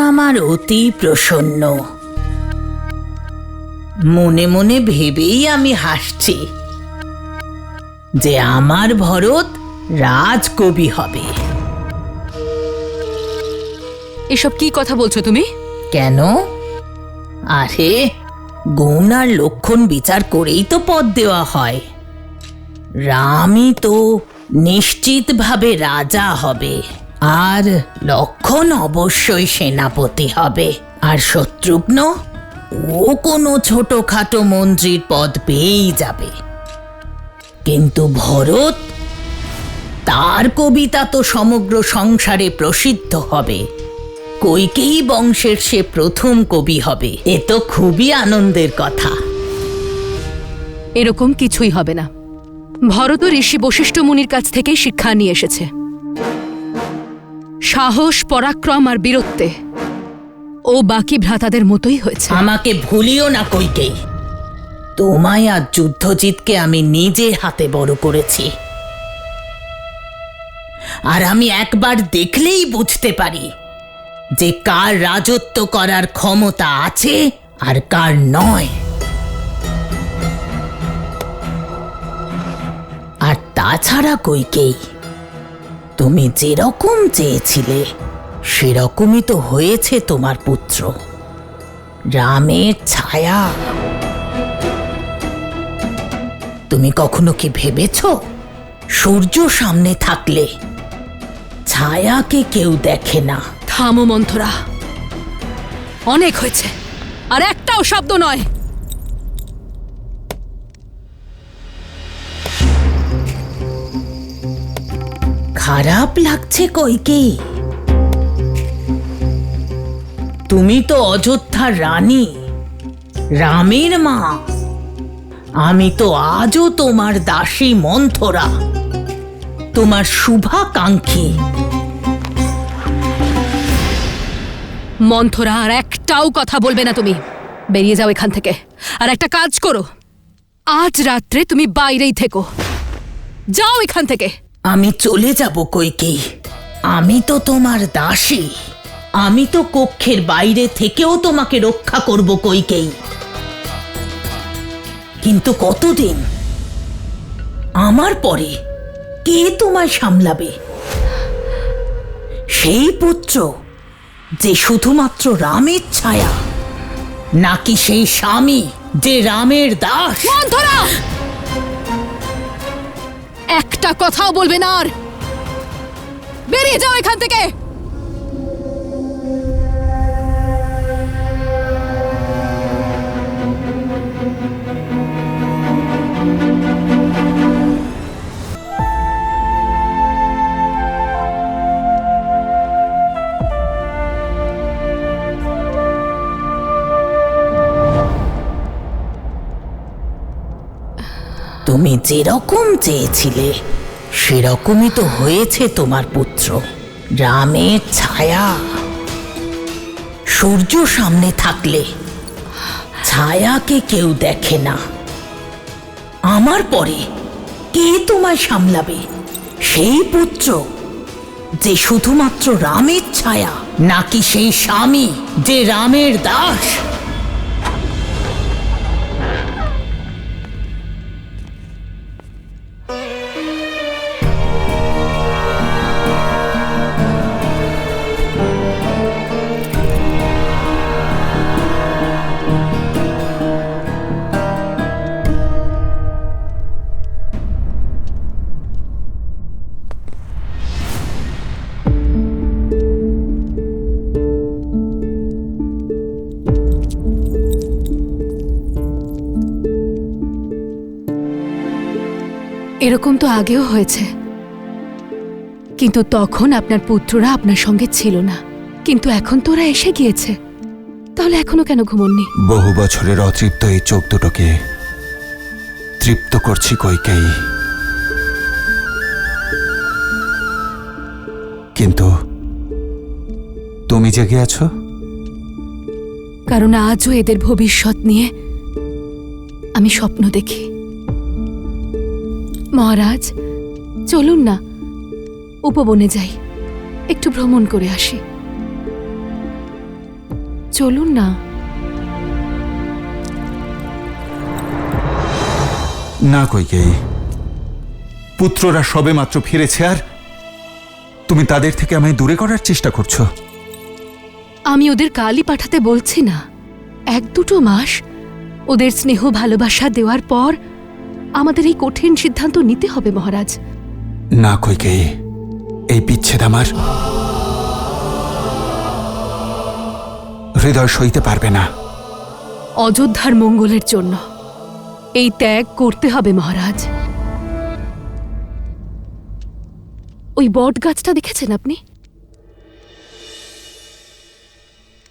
আমার অতি প্রসন্ন। মনে মনে ভেবেই আমি হাসছি যে আমার ভরত রাজকবি হবে। এসব কি কথা বলছো তুমি? কেন? আরে গুণ আর লক্ষণ বিচার করেই তো পদ দেওয়া হয়। রামই তো নিশ্চিতভাবে রাজা হবে, আর লক্ষণ অবশ্যই সেনাপতি হবে, আর শত্রুঘ্ন ও কোনো ছোটখাটো মন্ত্রীর পদ পেয়েই যাবে। কিন্তু ভরত, তার কবিতা তো সমগ্র সংসারে প্রসিদ্ধ হবে। কইকেয়ী বংশের সে প্রথম কবি হবে। এ তো খুবই আনন্দের কথা। এরকম কিছুই হবে না। ভরত ঋষি বশিষ্ঠ মুনির কাছ থেকেই শিক্ষা নিয়ে এসেছে। সাহস, পরাক্রম আর বীরত্বে ও বাকি ভ্রাতাদের মতোই হয়েছে। আমাকে ভুলিও না কইকেয়ী। তোমায় আর যুদ্ধজিৎকে আমি নিজে হাতে বড় করেছি, আর আমি একবার দেখলেই বুঝতে পারি যে কার রাজত্ব করার ক্ষমতা আছে আর কার নয়। আর তাছাড়া কইকেয়ী, তুমি যেরকম চেয়েছিলে সেরকমই তো হয়েছে তোমার পুত্র, রামের ছায়া। তুমি কখনো কি ভেবেছ, সূর্য সামনে থাকলে ছায়াকে কেউ দেখে না? থামো মন্থরা, অনেক হয়েছে, আর একটাও শব্দ নয়। খারাপ লাগছে কইকেয়ী? তুমি তো অযোধ্যার রানী, রামের মা। আমি তো আজও তোমার দাসী মন্থরা, তোমার শুভাকাঙ্ক্ষী। মন্থরা, আর একটাও কথা বলবে না তুমি। বেরিয়ে যাও এখান থেকে, আর একটা কাজ করো, আজ রাত্রে তুমি বাইরেই থেকো। যাও এখান থেকে। আমি চলে যাব কইকেয়ী, আমি তো তোমার দাসী। আমি তো কক্ষের বাইরে থেকেও তোমাকে রক্ষা করব কইকেয়ী। কিন্তু কতদিন? আমার পরে কে তোমায় সামলাবে? সেই পুত্র যে শুধুমাত্র রামের ছায়া, নাকি সেই স্বামী যে রামের দাস? মন্থরা, একটা কথাও বলবে না, আর বেরিয়ে যাও এখান থেকে। তুমি যেরকম চেয়েছিলে সেরকমই তো হয়েছে তোমার পুত্র, রামের ছায়া। সূর্য সামনে থাকলে ছায়াকে কেউ দেখে না। আমার পরে কে তোমায় সামলাবে? সেই পুত্র যে শুধুমাত্র রামের ছায়া, নাকি সেই স্বামী যে রামের দাস? এরকম তো আগেও হয়েছে, কিন্তু তখন আপনার পুত্ররা আপনার সঙ্গে ছিল না। কিন্তু এখন তোরা এসে গিয়েছে, তাহলে এখনো কেন ঘুমোননি? বহু বছরের অতৃপ্ত এই চোখ দুটোকে তৃপ্ত করছি কইকেয়ী। কিন্তু তুমি জেগে আছো? কারণ আজও এদের ভবিষ্যৎ নিয়ে আমি স্বপ্ন দেখি। মহারাজ, চলুন না, উপবনে যাই, একটু ভ্রমণ করে আসি। চলুন না। না কইকেয়ী, পুত্ররা সবেমাত্র ফিরেছে আর তুমি তাদের থেকে আমায় দূরে করার চেষ্টা করছো। আমি ওদের কালই পাঠাতে বলছি না। 1-2 মাস ওদের স্নেহ ভালোবাসা দেওয়ার পর আমাদের এই কঠিন সিদ্ধান্ত নিতে হবে মহারাজ। না কইকেয়ী, এই বিচ্ছেদ আমার হৃদয় সইতে পারবে না। অযোধ্যার মঙ্গলের জন্য এই ত্যাগ করতে হবে মহারাজ। ওই বট গাছটা দেখেছেন আপনি?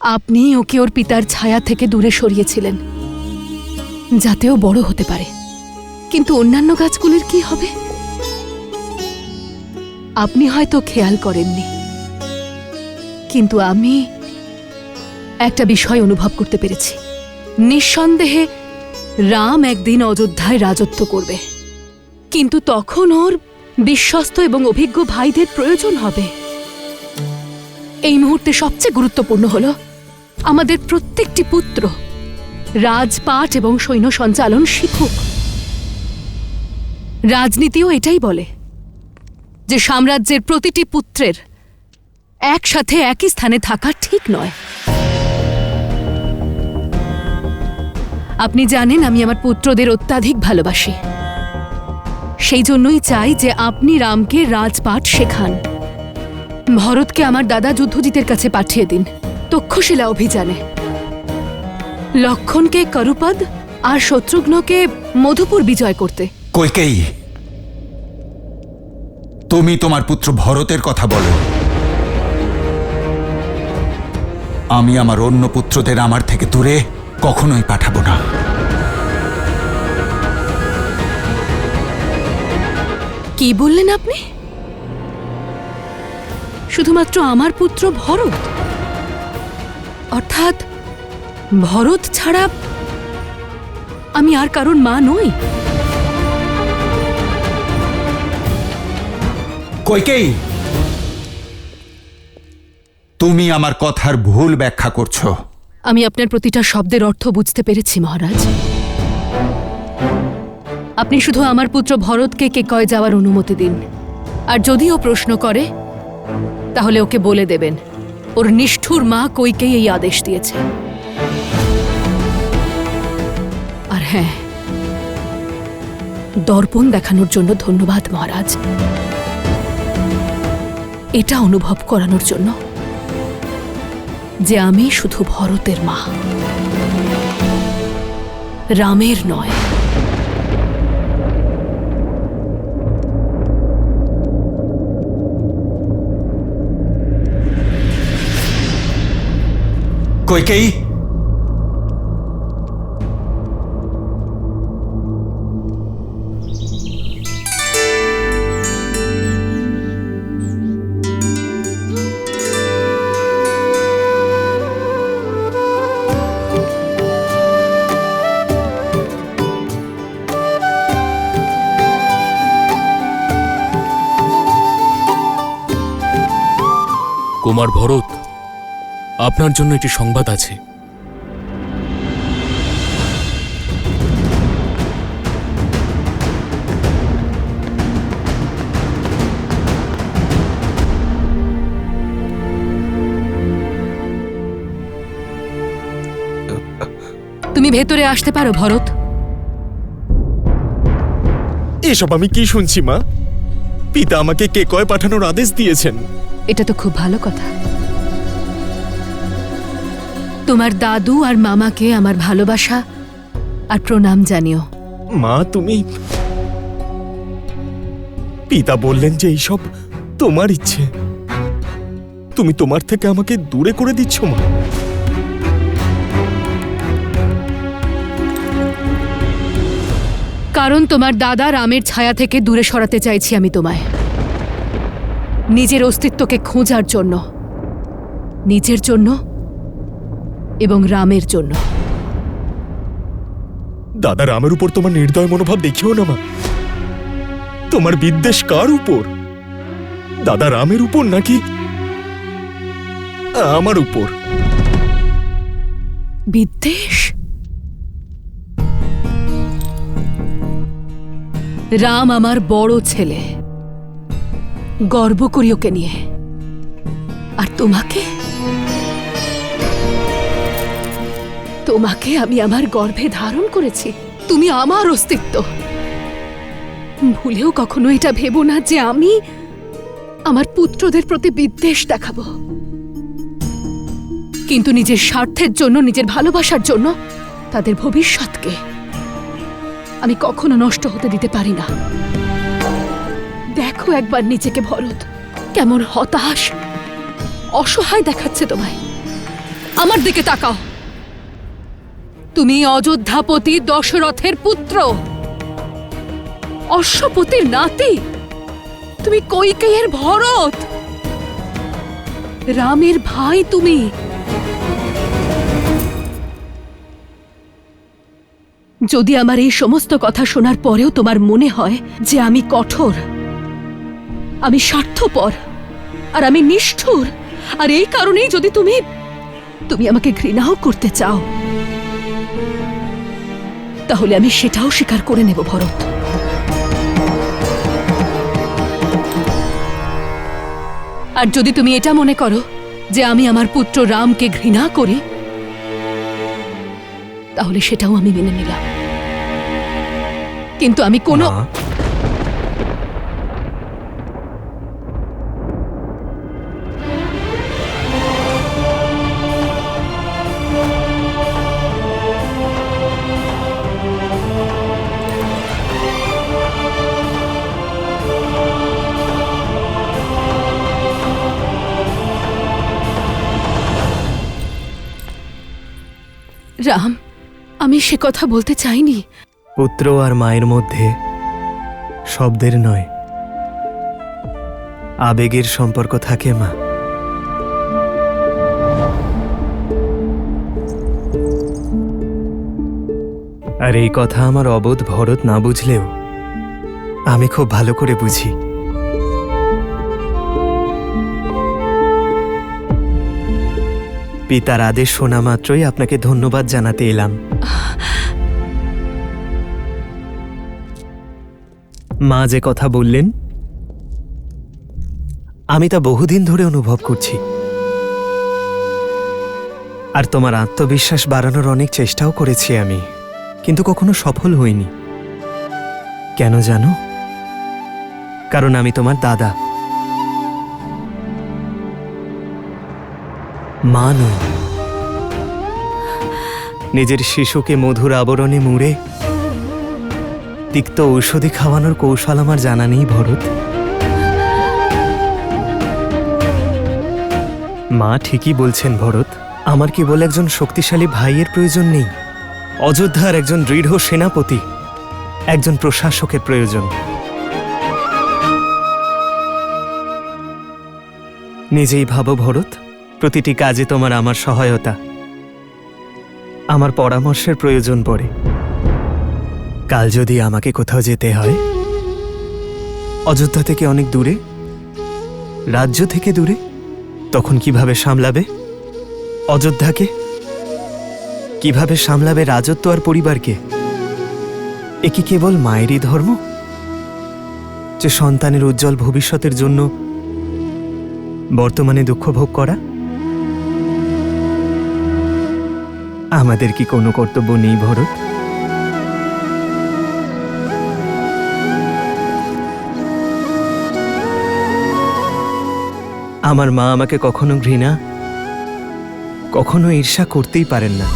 আপনি ওকে ওর পিতার ছায়া থেকে দূরে সরিয়েছিলেন যাতে ও বড় হতে পারে, কিন্তু অন্যান্য গাছগুলির কি হবে আপনি হয়তো খেয়াল করেননি, কিন্তু আমি একটা বিষয় অনুভব করতে পেরেছি। নিঃসন্দেহে রাম একদিন অযোধ্যায় রাজত্ব করবে, কিন্তু তখন ওর বিশ্বস্ত এবং অভিজ্ঞ ভাইদের প্রয়োজন হবে। এই মুহূর্তে সবচেয়ে গুরুত্বপূর্ণ হল আমাদের প্রত্যেকটি পুত্র রাজপাট এবং সৈন্য সঞ্চালন শিখুক। রাজনীতিও এটাই বলে যে সাম্রাজ্যের প্রতিটি পুত্রের একসাথে একই স্থানে থাকা ঠিক নয়। আপনি জানেন আমি আমার পুত্রদের অত্যাধিক ভালোবাসি, সেই জন্যই চাই যে আপনি রামকে রাজপাট শেখান। ভরতকে আমার দাদা যুদ্ধজিতের কাছে পাঠিয়ে দিন তক্ষশিলা অভিযানে, লক্ষণকে করুপদ আর শত্রুঘ্নকে মধুপুর বিজয় করতে। কইকেয়ী, তুমি তোমার পুত্র ভরতের কথা বলো। আমি আমার অন্য পুত্রদের আমার থেকে দূরে কখনোই পাঠাবো না। কি বললেন আপনি? শুধুমাত্র আমার পুত্র ভরত? অর্থাৎ ভরত ছাড়া আমি আর কারণ মা নই? কইকেয়ী, তুমি আমার কথার ভুল ব্যাখ্যা করছো। আমি আপনার প্রতিটা শব্দের অর্থ বুঝতে পেরেছি মহারাজ। আপনি শুধু আমার পুত্র ভরতকে কেকয় যাওয়ার অনুমতি দিন, আর যদি ও প্রশ্ন করে তাহলে ওকে বলে দেবেন ওর নিষ্ঠুর মা কইকেই এই আদেশ দিয়েছে। আর হ্যাঁ, দর্পণ দেখানোর জন্য ধন্যবাদ মহারাজ, এটা অনুভব করানোর জন্য যে আমি শুধু ভরতের মা, রামের নয়। কইকেয়ী, কুমার ভরত, আপনার জন্য একটি সংবাদ আছে। তুমি ভেতরে আসতে পারো ভরত। এসব আমি কি শুনছি মা? পিতা আমাকে কেকয় পাঠানোর আদেশ দিয়েছেন। এটা তো খুব ভালো কথা। তোমার দাদু আর মামাকে আমার ভালোবাসা আর প্রণাম জানিও। মা, তুমি পিতা বললেন যে এইসব তোমার ইচ্ছে, তুমি তোমার থেকে আমাকে দূরে করে দিচ্ছ মা। কারণ তোমার দাদা রামের ছায়া থেকে দূরে সরাতে চাইছি আমি তোমায়, নিজের অস্তিত্বকে খোঁজার জন্য, নিজের জন্য এবং রামের জন্য। দাদা রামের উপর তোমার নির্দয় মনোভাব দেখিও না মা। তোমার বিদ্বেষ কার উপর? দাদা রামের উপর নাকি আমার উপর? বিদ্বেষ? রাম আমার বড় ছেলে, গর্ব করি ওকে নিয়ে। আর তোমাকে তোমাকে আমি আমার গর্ভে ধারণ করেছি, তুমি আমার অস্তিত্ব। ভুলেও কখনো এটা ভেবো না যে আমি আমার পুত্রদের প্রতি বিদ্বেষ দেখাবো, কিন্তু নিজের স্বার্থের জন্য, নিজের ভালোবাসার জন্য তাদের ভবিষ্যৎকে আমি কখনো নষ্ট হতে দিতে পারি না। দেখো একবার নিজেকে ভরত, কেমন হতাশ, অসহায় দেখাচ্ছে তোমায়। আমার দিকে তাকাও, তুমি অযোধ্যাপতি দশরথের পুত্র, অশ্বপতির নাতি, তুমি কৈকেয়ীর ভরত, রামের ভাই তুমি। যদি আমার এই সমস্ত কথা শোনার পরেও তোমার মনে হয় যে আমি কঠোর, আমি স্বার্থপর, আর আমি নিষ্ঠুর, আর এই কারণেই যদি তুমি আমাকে ঘৃণাও করতে চাও, তাহলে আমি সেটাও স্বীকার করে নেব ভরত। আর যদি তুমি এটা মনে করো যে আমি আমার পুত্র রামকে ঘৃণা করি, তাহলে সেটাও আমি মেনে নিলাম। কিন্তু আমি কোনো মা, রাম, আমি সে কথা বলতে চাইনি। পুত্র আর মায়ের মধ্যে শব্দের নয়, আবেগের সম্পর্ক থাকে মা। আর এই কথা আমার অবোধ ভরত না বুঝলেও আমি খুব ভালো করে বুঝি। পিতার আদেশ শোনা মাত্রই আপনাকে ধন্যবাদ জানাতে এলাম। মা যে কথা বললেন, আমি তা বহুদিন ধরে অনুভব করছি। আর তোমার আত্মবিশ্বাস বাড়ানোর অনেক চেষ্টাও করেছি আমি, কিন্তু কখনো সফল হইনি। কেন জানো? কারণ আমি তোমার দাদা, মা নই। নিজের শিশুকে মধুর আবরণে মুড়ে তিক্ত ঔষধি খাওয়ানোর কৌশল আমার জানা নেই ভরত। মা ঠিকই বলছেন ভরত, আমার কেবল একজন শক্তিশালী ভাইয়ের প্রয়োজন নেই, অযোধ্যার একজন দৃঢ় সেনাপতি, একজন প্রশাসকের প্রয়োজন। নিজেই ভাবো ভরত, প্রতিটি কাজে তোমার আমার সহায়তা, আমার পরামর্শের প্রয়োজন পড়ে। কাল যদি আমাকে কোথাও যেতে হয়, অযোধ্যা থেকে অনেক দূরে, রাজ্য থেকে দূরে, তখন কিভাবে সামলাবে অযোধ্যাকে? কিভাবে সামলাবে রাজত্ব আর পরিবারকে? এ কি কেবল মায়েরই ধর্ম যে সন্তানের উজ্জ্বল ভবিষ্যতের জন্য বর্তমানে দুঃখ ভোগ করা? আমাদের কি কোনো কর্তব্য নেই ভরত? আমার মা আমাকে কখনো ঘৃণা, কখনো ঈর্ষা করতেই পারেন না,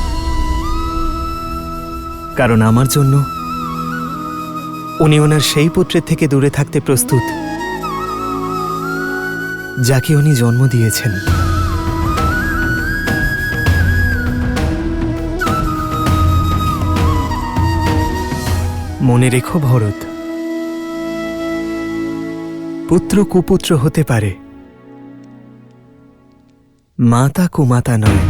কারণ আমার জন্য উনি ওনার সেই পুত্রের থেকে দূরে থাকতে প্রস্তুত যাকে উনি জন্ম দিয়েছেন। মনে রেখো ভরত, পুত্র কুপুত্র হতে পারে, মাতা কুমাতা নয়।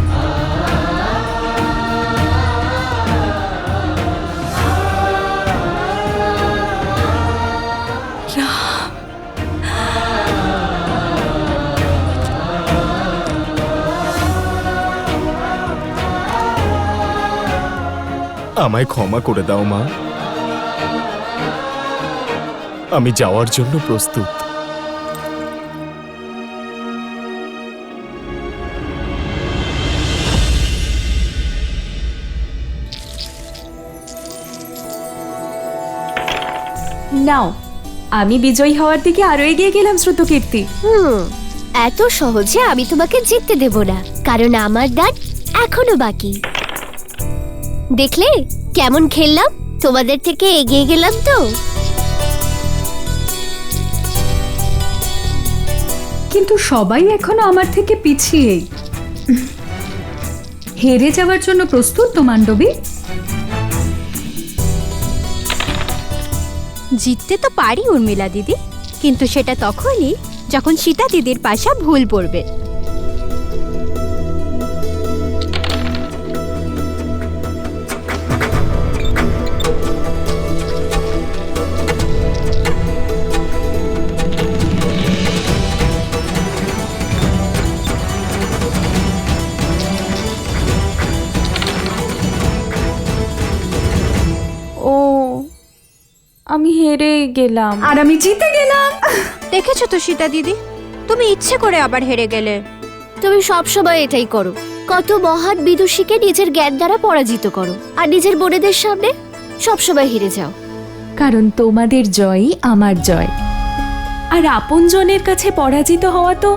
আমায় ক্ষমা করে দাও মা, আমি যাওয়ার জন্য প্রস্তুত। নাও, আমি বিজয়ী হওয়ার দিকে আরো এগিয়ে গেলাম শ্রুতকীর্তি। এত সহজে আমি তোমাকে জিততে দেব না, কারণ আমার দাঁত এখনো বাকি। দেখলে কেমন খেললাম, তোমাদের থেকে এগিয়ে গেলাম তো। কিন্তু সবাই এখনো আমার থেকে পিছিয়েই। হেরে যাওয়ার জন্য প্রস্তুত তো মান্ডবী? জিততে তো পারি উর্মিলা দিদি, কিন্তু সেটা তখনই যখন সীতা দিদির পাশা ভুল পড়বে। ও, আমি হেরে গেলাম আর আমি জিতে গেলাম। দেখেছো তো সীতা দিদি, তুমি ইচ্ছে করে আবার হেরে গেলে। তুমি সব সময় এটাই করো, কত মহান বিদুষীকে নিজের জ্ঞান দ্বারা পরাজিত করো, আর নিজের বোনেদের সামনে সব সময় হেরে যাও। কারণ তোমাদের জয়ই আমার জয়, আর আপনজনের কাছে পরাজিত হওয়া তো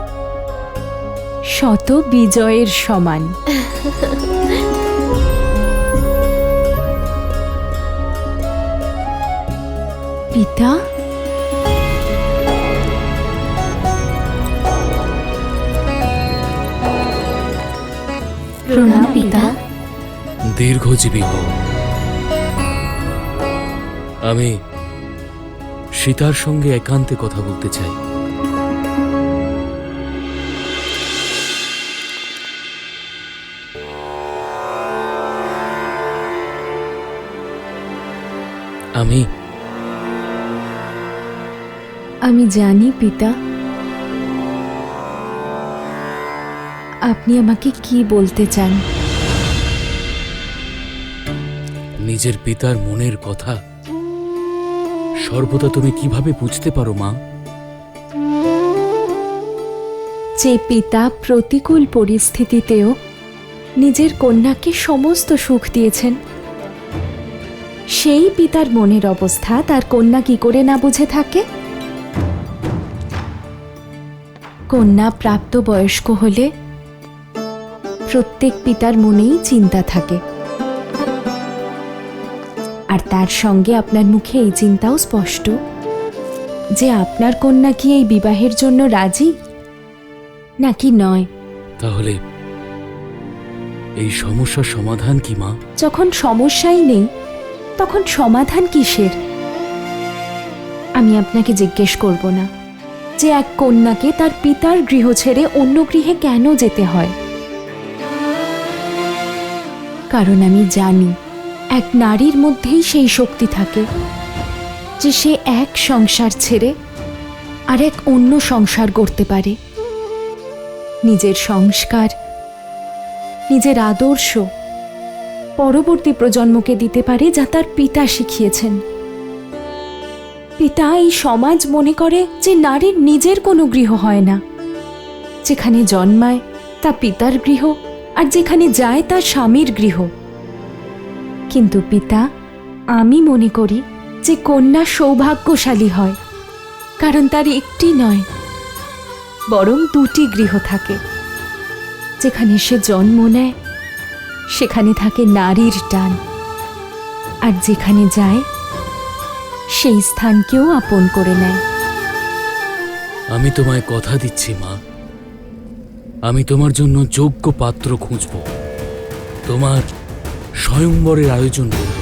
শত বিজয়ের সমান। পিতা, প্রণাম পিতা। দীর্ঘজীবী হও। আমি সীতার সঙ্গে একান্তে কথা বলতে চাই। আমি জানি পিতা, আপনি আমাকে কি বলতে চান। নিজের পিতার মনের কথা সর্বদা তুমি কিভাবে বুঝতে পারো মা? যে পিতা প্রতিকূল পরিস্থিতিতেও নিজের কন্যাকে সমস্ত সুখ দিয়েছেন, সেই পিতার মনের অবস্থা তার কন্যা কি করে না বুঝে থাকে? কন্যা প্রাপ্তবয়স্ক হলে প্রত্যেক পিতার মনেই চিন্তা থাকে, আর তার সঙ্গে আপনার মুখে এই চিন্তাও স্পষ্ট যে আপনার কন্যা কি এই বিবাহের জন্য রাজি নাকি নয়। তাহলে এই সমস্যার সমাধান কি মা? যখন সমস্যাই নেই তখন সমাধান কিসের? আমি আপনাকে জিজ্ঞেস করব না যে এক কন্যাকে তার পিতার গৃহ ছেড়ে অন্য গৃহে কেন যেতে হয়, কারণ আমি জানি এক নারীর মধ্যেই সেই শক্তি থাকে যে সে এক সংসার ছেড়ে আর এক অন্য সংসার গড়তে পারে। নিজের সংস্কার, নিজের আদর্শ পরবর্তী প্রজন্মকে দিতে পারে, যা তার পিতা শিখিয়েছেন। পিতা এই সমাজ মনে করে যে নারীর নিজের কোনো গৃহ হয় না, যেখানে জন্মায় তা পিতার গৃহ, আর যেখানে যায় তা স্বামীর গৃহ। কিন্তু পিতা, আমি মনে করি যে কন্যা সৌভাগ্যশালী হয়, কারণ তার একটি নয় বরং দুটি গৃহ থাকে। যেখানে সে জন্ম নেয় সেখানে থাকে নারীর টান, আর যেখানে যায় সেই স্থানকেও আপন করে নেয়। আমি তোমায় কথা দিচ্ছি মা, আমি তোমার জন্য যোগ্য পাত্র খুঁজব, তোমার স্বয়ংবরের আয়োজন করব।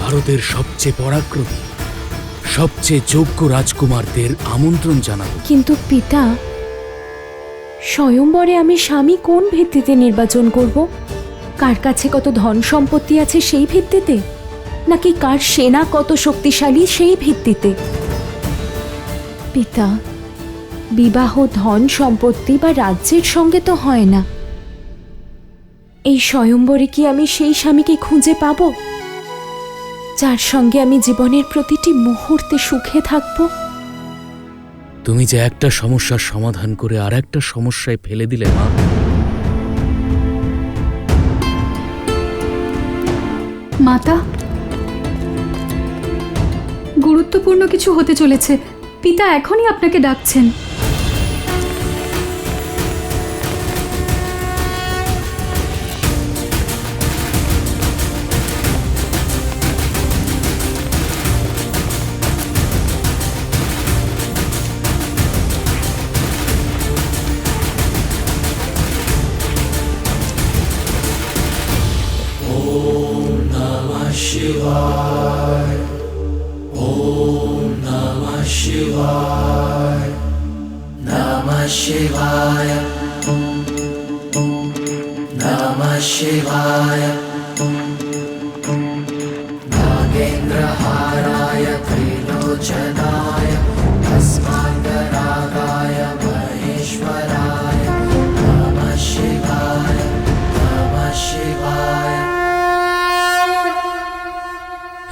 ভারতের সবচেয়ে পরাক্রমী, সবচেয়ে যোগ্য রাজকুমারদের আমন্ত্রণ জানাবো। কিন্তু পিতা, স্বয়ংবরে আমি স্বামী কোন ভিত্তিতে নির্বাচন করব? কার কাছে কত ধন সম্পত্তি আছে সেই ভিত্তিতে, নাকি কার সেনা কত শক্তিশালী সেই ভিত্তিতে? পিতা, বিবাহ ধন সম্পত্তি বা রাজ্যের সঙ্গে তো হয় না, এই স্বয়ম্বরে কি আমি সেই স্বামীকে খুঁজে পাব, যার সঙ্গে আমি জীবনের প্রতিটি মুহূর্তে সুখে থাকব? তুমি যে একটা সমস্যার সমাধান করে আর একটা সমস্যায় ফেলে দিলে মা। মাতা, গুরুত্বপূর্ণ কিছু হতে চলেছে। পিতা এখনই আপনাকে ডাকছেন।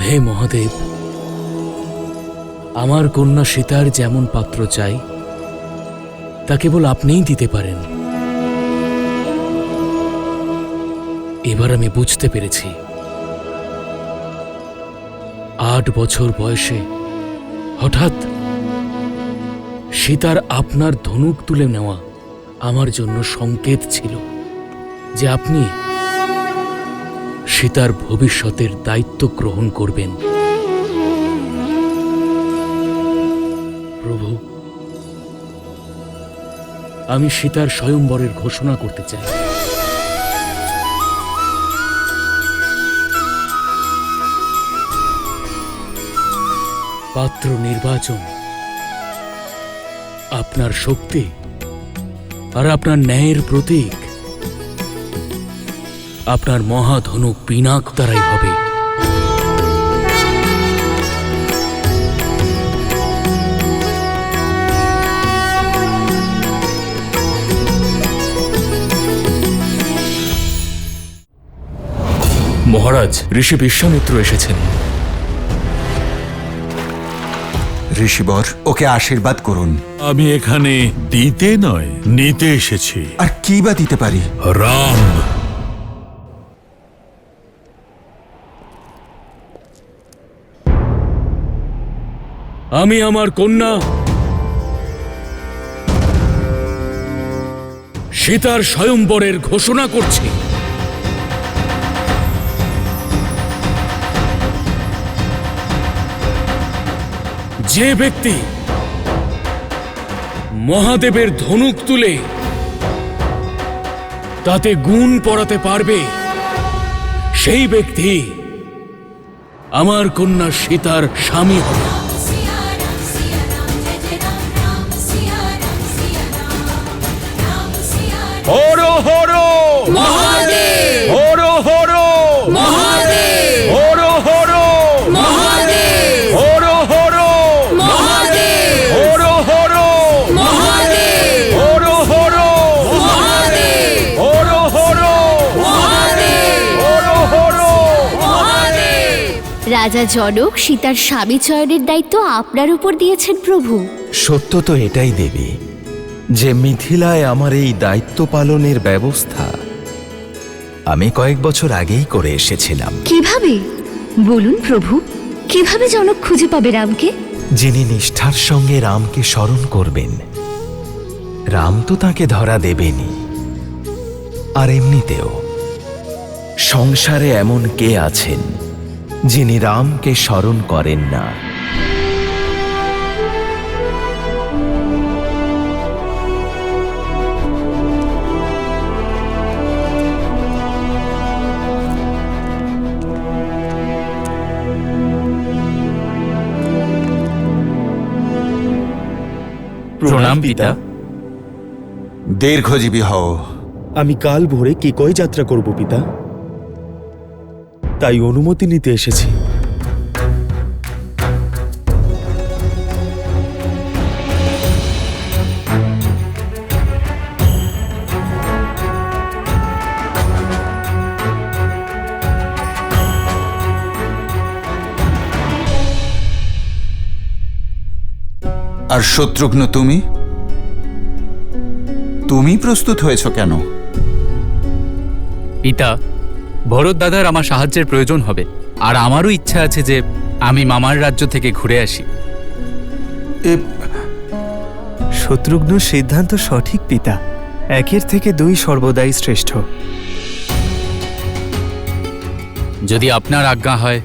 হে মহাদেব, আমার কন্যা সীতার যেমন পাত্র চাই তা কেবল আপনিই দিতে পারেন। এবার আমি বুঝতে পেরেছি 8 বছর বয়সে হঠাৎ সীতার আপনার ধনুক তুলে নেওয়া আমার জন্য সংকেত ছিল যে আপনি সীতার ভবিষ্যতের দায়িত্ব গ্রহণ করবেন। প্রভু, আমি সীতার স্বয়ম্বরের ঘোষণা করতে চাই। পাত্র নির্বাচন আপনার শক্তি আর আপনার ন্যায়ের প্রতীক। আপনার মহাধনুক পিনাক দ্বারাই হবে। মহারাজ, ঋষি বিশ্বামিত্র এসেছেন। ঋষিবর, ওকে আশীর্বাদ করুন। আমি এখানে দিতে নয়, নিতে এসেছি। আর কি বা দিতে পারি? রাম। আমি আমার কন্যা সীতার স্বয়ম্বরের ঘোষণা করছি। যে ব্যক্তি মহাদেবের ধনুক তুলে তাতে গুণ পড়াতে পারবে, সেই ব্যক্তি আমার কন্যা সীতার স্বামী হবে। হর হর মহাদেব! হর হর মহাদেব! হর হর মহাদেব! হর হর মহাদেব! হর হর মহাদেব! হর হর মহাদেব! হর হর মহাদেব! হর হর। রাজা জনক সীতার স্বামী চয়নের দায়িত্ব আপনার উপর দিয়েছেন প্রভু। সত্য তো এটাই দেবী, যে মিথিলায় আমার এই দায়িত্ব পালনের ব্যবস্থা আমি কয়েক বছর আগেই করে এসেছিলাম। কিভাবে বলুন প্রভু, কিভাবে জনক খুঁজে পাবে রামকে? যিনি নিষ্ঠার সঙ্গে রামকে স্মরণ করবেন, রাম তো তাকে ধরা দেবেনি। আর এমনিতেও সংসারে এমন কে আছেন যিনি রামকে স্মরণ করেন না? প্রণাম পিতা। দীর্ঘজীবী হও। আমি কাল ভোরে কেকয় যাত্রা করব পিতা, তাই অনুমতি নিতে এসেছি। আর শত্রুঘ্ন, তুমি তুমি প্রস্তুত হয়েছ কেন? পিতা, ভরত দাদার আমার সাহায্যের প্রয়োজন হবে, আর আমারও ইচ্ছা আছে যে আমি মামার রাজ্য থেকে ঘুরে আসি। শত্রুঘ্নর সিদ্ধান্ত সঠিক পিতা। একের থেকে দুই সর্বদাই শ্রেষ্ঠ। যদি আপনার আজ্ঞা হয়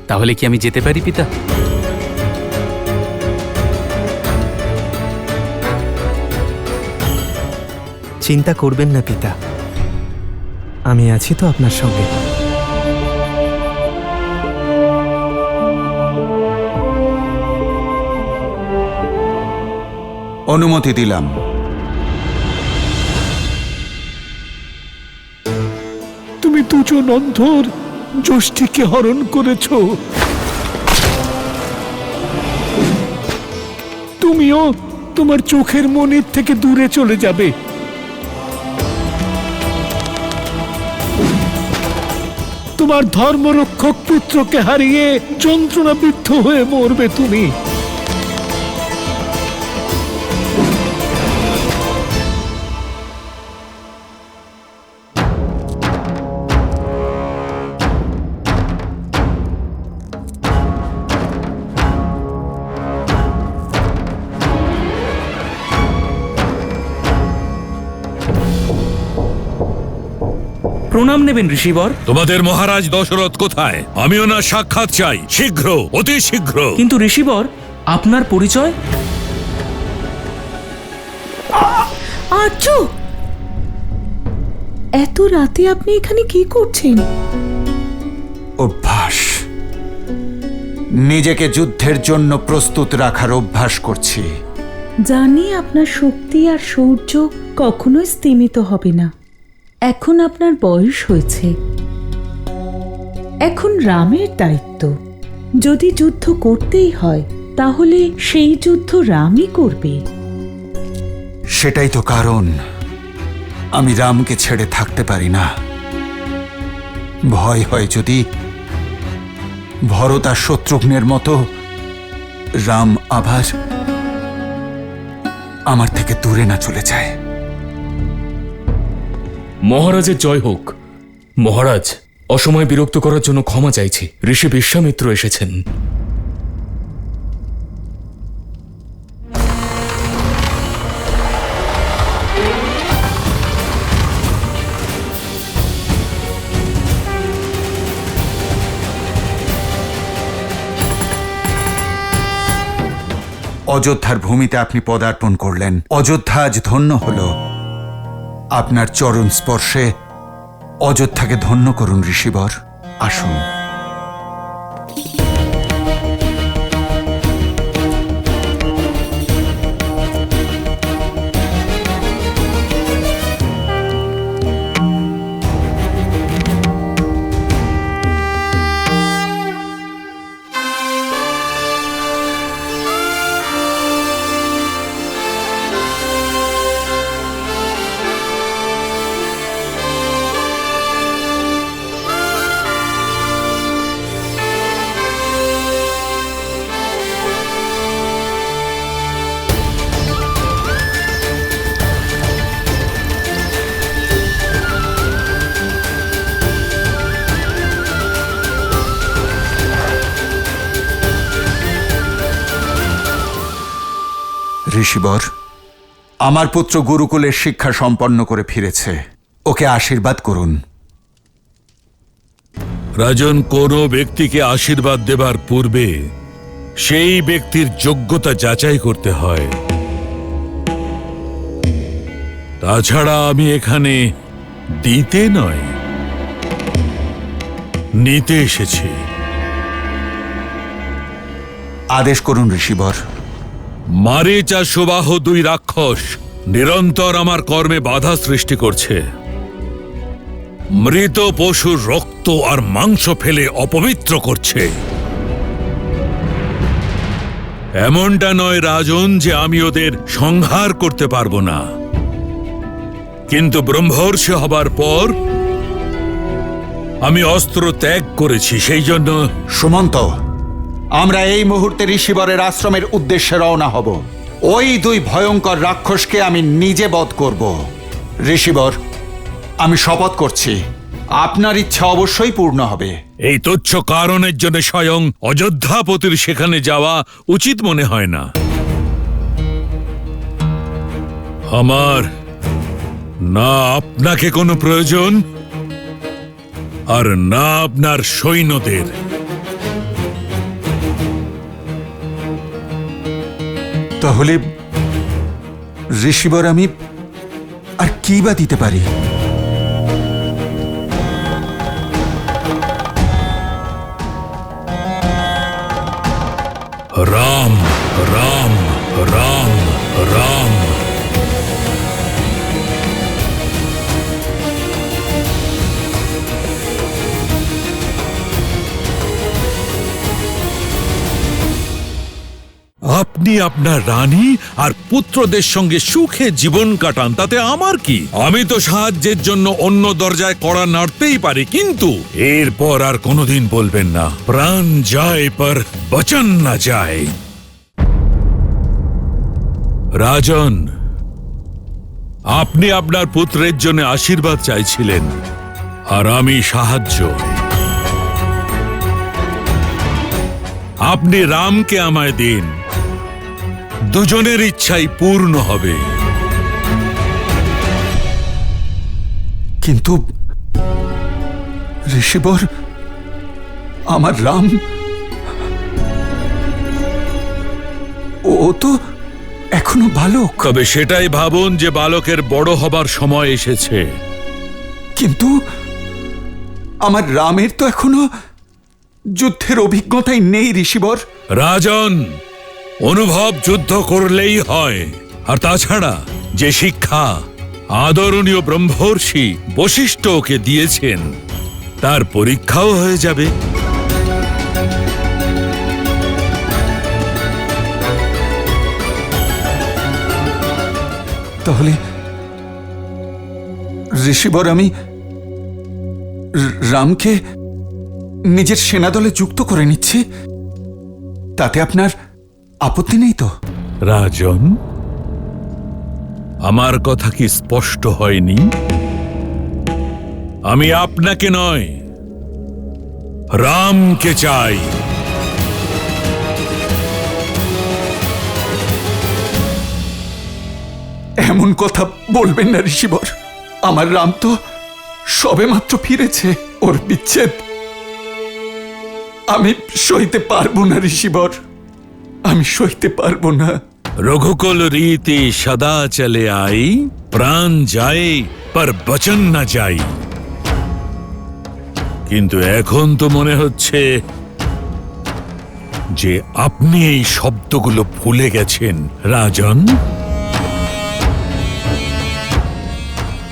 তাহলে কি আমি যেতে পারি পিতা? চিন্তা করবেন না পিতা, আমি আছি তো আপনার সঙ্গে। অনুমতি দিলাম। তুমি দুজন অন্ধর যষ্টিকে হরণ করেছ। তুমিও তোমার চোখের মনির থেকে দূরে চলে যাবে। তোমার ধর্মরক্ষক পুত্রকে হারিয়ে যন্ত্রণাবিদ্ধ হয়ে মরবে তুমি। প্রণাম নেবেন ঋষিবর। তোমাদের মহারাজ দশরথ কোথায়? আমি ওনার সাক্ষাৎ চাই, শীঘ্র, অতি শীঘ্র। কিন্তু ঋষিবর, আপনার পরিচয়? আর্য, এত রাতে আপনি এখানে কি করছেন? অভ্যাস, নিজেকে যুদ্ধের জন্য প্রস্তুত রাখার অভ্যাস করছি। জানি আপনার শক্তি আর শৌর্য কখনোই স্তিমিত হবে না। এখন আপনার বয়স হয়েছে, এখন রামের দায়িত্ব। যদি যুদ্ধ করতেই হয় তাহলে সেই যুদ্ধ রামই করবে। সেটাই তো কারণ আমি রামকে ছেড়ে থাকতে পারি না। ভয় হয় যদি ভরত আর শত্রুঘ্নের মতো রাম আবার আমার থেকে দূরে না চলে যায়। মহারাজের জয় হোক। মহারাজ, অসময়ে বিরক্ত করার জন্য ক্ষমা চাইছি। ঋষি বিশ্বামিত্র এসেছেন। অযোধ্যার ভূমিতে আপনি পদার্পণ করলেন। অযোধ্যা আজ ধন্য হল। আপনার চরণ স্পর্শে অযোধ্যাকে ধন্য করুন ঋষিবর। আসুন। ঋষিবর, আমার পুত্র গুরুকুলের শিক্ষা সম্পন্ন করে ফিরেছে। ওকে আশীর্বাদ করুন। রাজন, কোনো ব্যক্তিকে আশীর্বাদ দেবার পূর্বে সেই ব্যক্তির যোগ্যতা যাচাই করতে হয়। তাছাড়া আমি এখানে দিতে নয়, নিতে এসেছি। আদেশ করুন ঋষিবর। মারীচ আর সুবাহ দুই রাক্ষস নিরন্তর আমার কর্মে বাধা সৃষ্টি করছে। মৃত পশুর রক্ত আর মাংস ফেলে অপবিত্র করছে। এমনটা নয় রাজন যে আমি ওদের সংহার করতে পারবো না, কিন্তু ব্রহ্মর্ষি হবার পর আমি অস্ত্র ত্যাগ করেছি। সেই জন্য সুমন্ত, আমরা এই মুহূর্তে ঋষিবরের আশ্রমের উদ্দেশ্যে রওনা হব। ওই দুই ভয়ঙ্কর রাক্ষসকে আমি নিজে বধ করব। ঋষিবর, আমি শপথ করছি আপনার ইচ্ছা অবশ্যই পূর্ণ হবে। এই তুচ্ছ কারণের জন্য স্বয়ং অযোধ্যাপতির সেখানে যাওয়া উচিত মনে হয় না। আমার না আপনাকে কোনো প্রয়োজন, আর না আপনার সৈন্যদের। তাহলে ঋষিবর, আমি আর কি বা দিতে পারি? রাম রাম রাম রাম। আপনি আপনার রানী আর পুত্রদের সঙ্গে সুখে জীবন কাটান, তাতে আমার কি? আমি তো সাহায্যের জন্য অন্য দরজায় কড়া নাড়তেই পারি, কিন্তু এরপর আর কোনোদিন বলবেন না প্রাণ যায় পর বচন না যায়। রাজন, আপনি আপনার পুত্রের জন্য আশীর্বাদ চাইছিলেন, আর আমি সাহায্য। আপনি রামকে আমায় দিন, দুজনের ইচ্ছাই পূর্ণ হবে। কিন্তু ঋষিবর, আমার রাম, ও তো এখনো বালক। তবে সেটাই ভাবুন যে বালকের বড় হবার সময় এসেছে। কিন্তু আমার রামের তো এখনো যুদ্ধের অভিজ্ঞতাই নেই ঋষিবর। রাজন, অনুভব যুদ্ধ করলেই হয়। আর তাছাড়া যে শিক্ষা আদরণীয় ব্রহ্মর্ষি বশিষ্ঠ ওকে দিয়েছেন, তার পরীক্ষাও হয়ে যাবে। তাহলে ঋষিবর, আমি রামকে নিজের সেনাদলে যুক্ত করে নিচ্ছি, তাতে আপনার আপত্তি নেই তো? রাজন, আমার কথা কি স্পষ্ট হয়নি? আমি আপনাকে নয়, রামকে চাই। এমন কথা বলবেন না ঋষিবর। আমার রাম তো সবেমাত্র ফিরেছে, ওর বিচ্ছেদ আমি সইতে পারবো না ঋষিবর, আমি সইতে পারবো না। রঘুকুল রীতি সদা চলে আই, প্রাণ যায় পর বচন না যাই। কিন্তু এখন তো মনে হচ্ছে যে আপনি এই শব্দগুলো ভুলে গেছেন রাজন।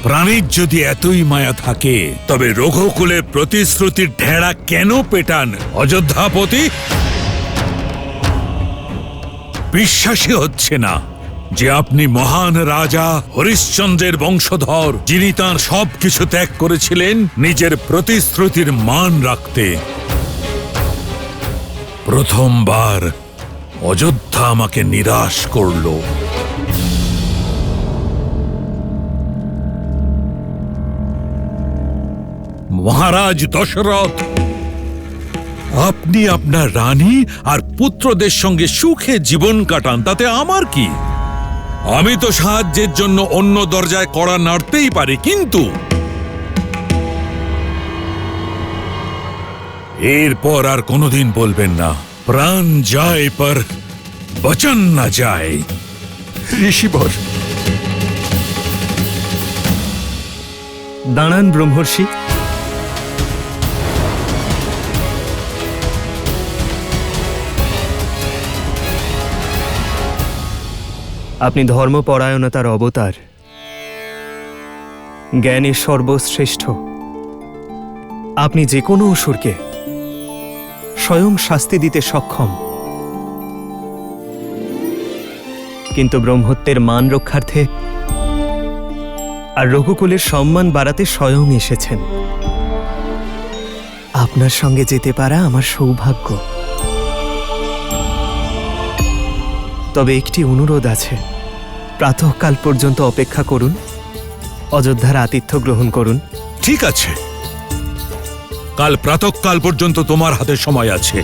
প্রাণীর যদি এতই মায়া থাকে, তবে রঘুকুলের প্রতিশ্রুতির ঢেড়া কেন পেটান অযোধ্যাপতি? বিশ্বাসই হচ্ছে না যে আপনি মহান রাজা হরিশ্চন্দ্রের বংশধর, যিনি তাঁর সবকিছু ত্যাগ করেছিলেন নিজের প্রতিশ্রুতির মান রাখতে। প্রথমবার অযোধ্যা আমাকে নিরাশ করল। মহারাজ দশরথ, আপনি আপনার রানী আর পুত্রদের সঙ্গে সুখে জীবন কাটান, তাতে আমার কি? আমি তো সাহায্যের জন্য অন্য দরজায় কড়া নাড়তেই পারি, কিন্তু এরপর আর কোনোদিন বলবেন না প্রাণ যায় পর বচন না যায়। ঋষিবর, দাঁড়ান ব্রহ্মর্ষি। আপনি ধর্মপরায়ণতার অবতার, জ্ঞানের সর্বশ্রেষ্ঠ। আপনি যে কোনো অসুরকে স্বয়ং শাস্তি দিতে সক্ষম, কিন্তু ব্রহ্মত্বের মান রক্ষার্থে আর রঘুকুলের সম্মান বাড়াতে স্বয়ং এসেছেন। আপনার সঙ্গে যেতে পারা আমার সৌভাগ্য। তবে একটি অনুরোধ আছে, প্রাতঃকাল পর্যন্ত অপেক্ষা করুন, অযোধ্যার আতিথ্য গ্রহণ করুন। ঠিক আছে, কাল প্রাতঃকাল পর্যন্ত তোমার হাতে সময় আছে।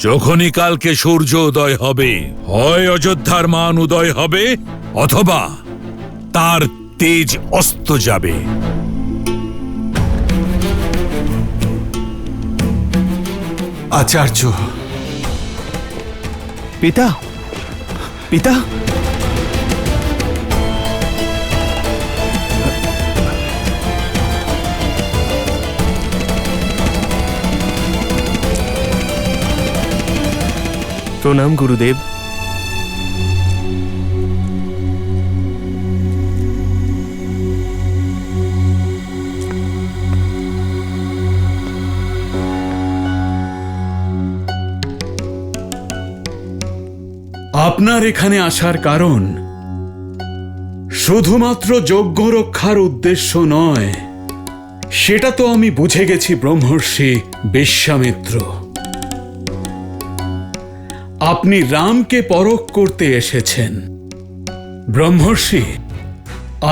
যখনই কালকে সূর্য উদয় হবে, হয় অযোধ্যার মান উদয় হবে অথবা তার তেজ অস্ত যাবে। আচার্য, পিতা, পিতা, প্রণাম গুরুদেব। আপনার এখানে আসার কারণ শুধুমাত্র যজ্ঞ রক্ষার উদ্দেশ্য নয়, সেটা তো আমি বুঝে গেছি ব্রহ্মর্ষি বিশ্বামিত্র। আপনি রামকে পরখ করতে এসেছেন। ব্রহ্মর্ষি,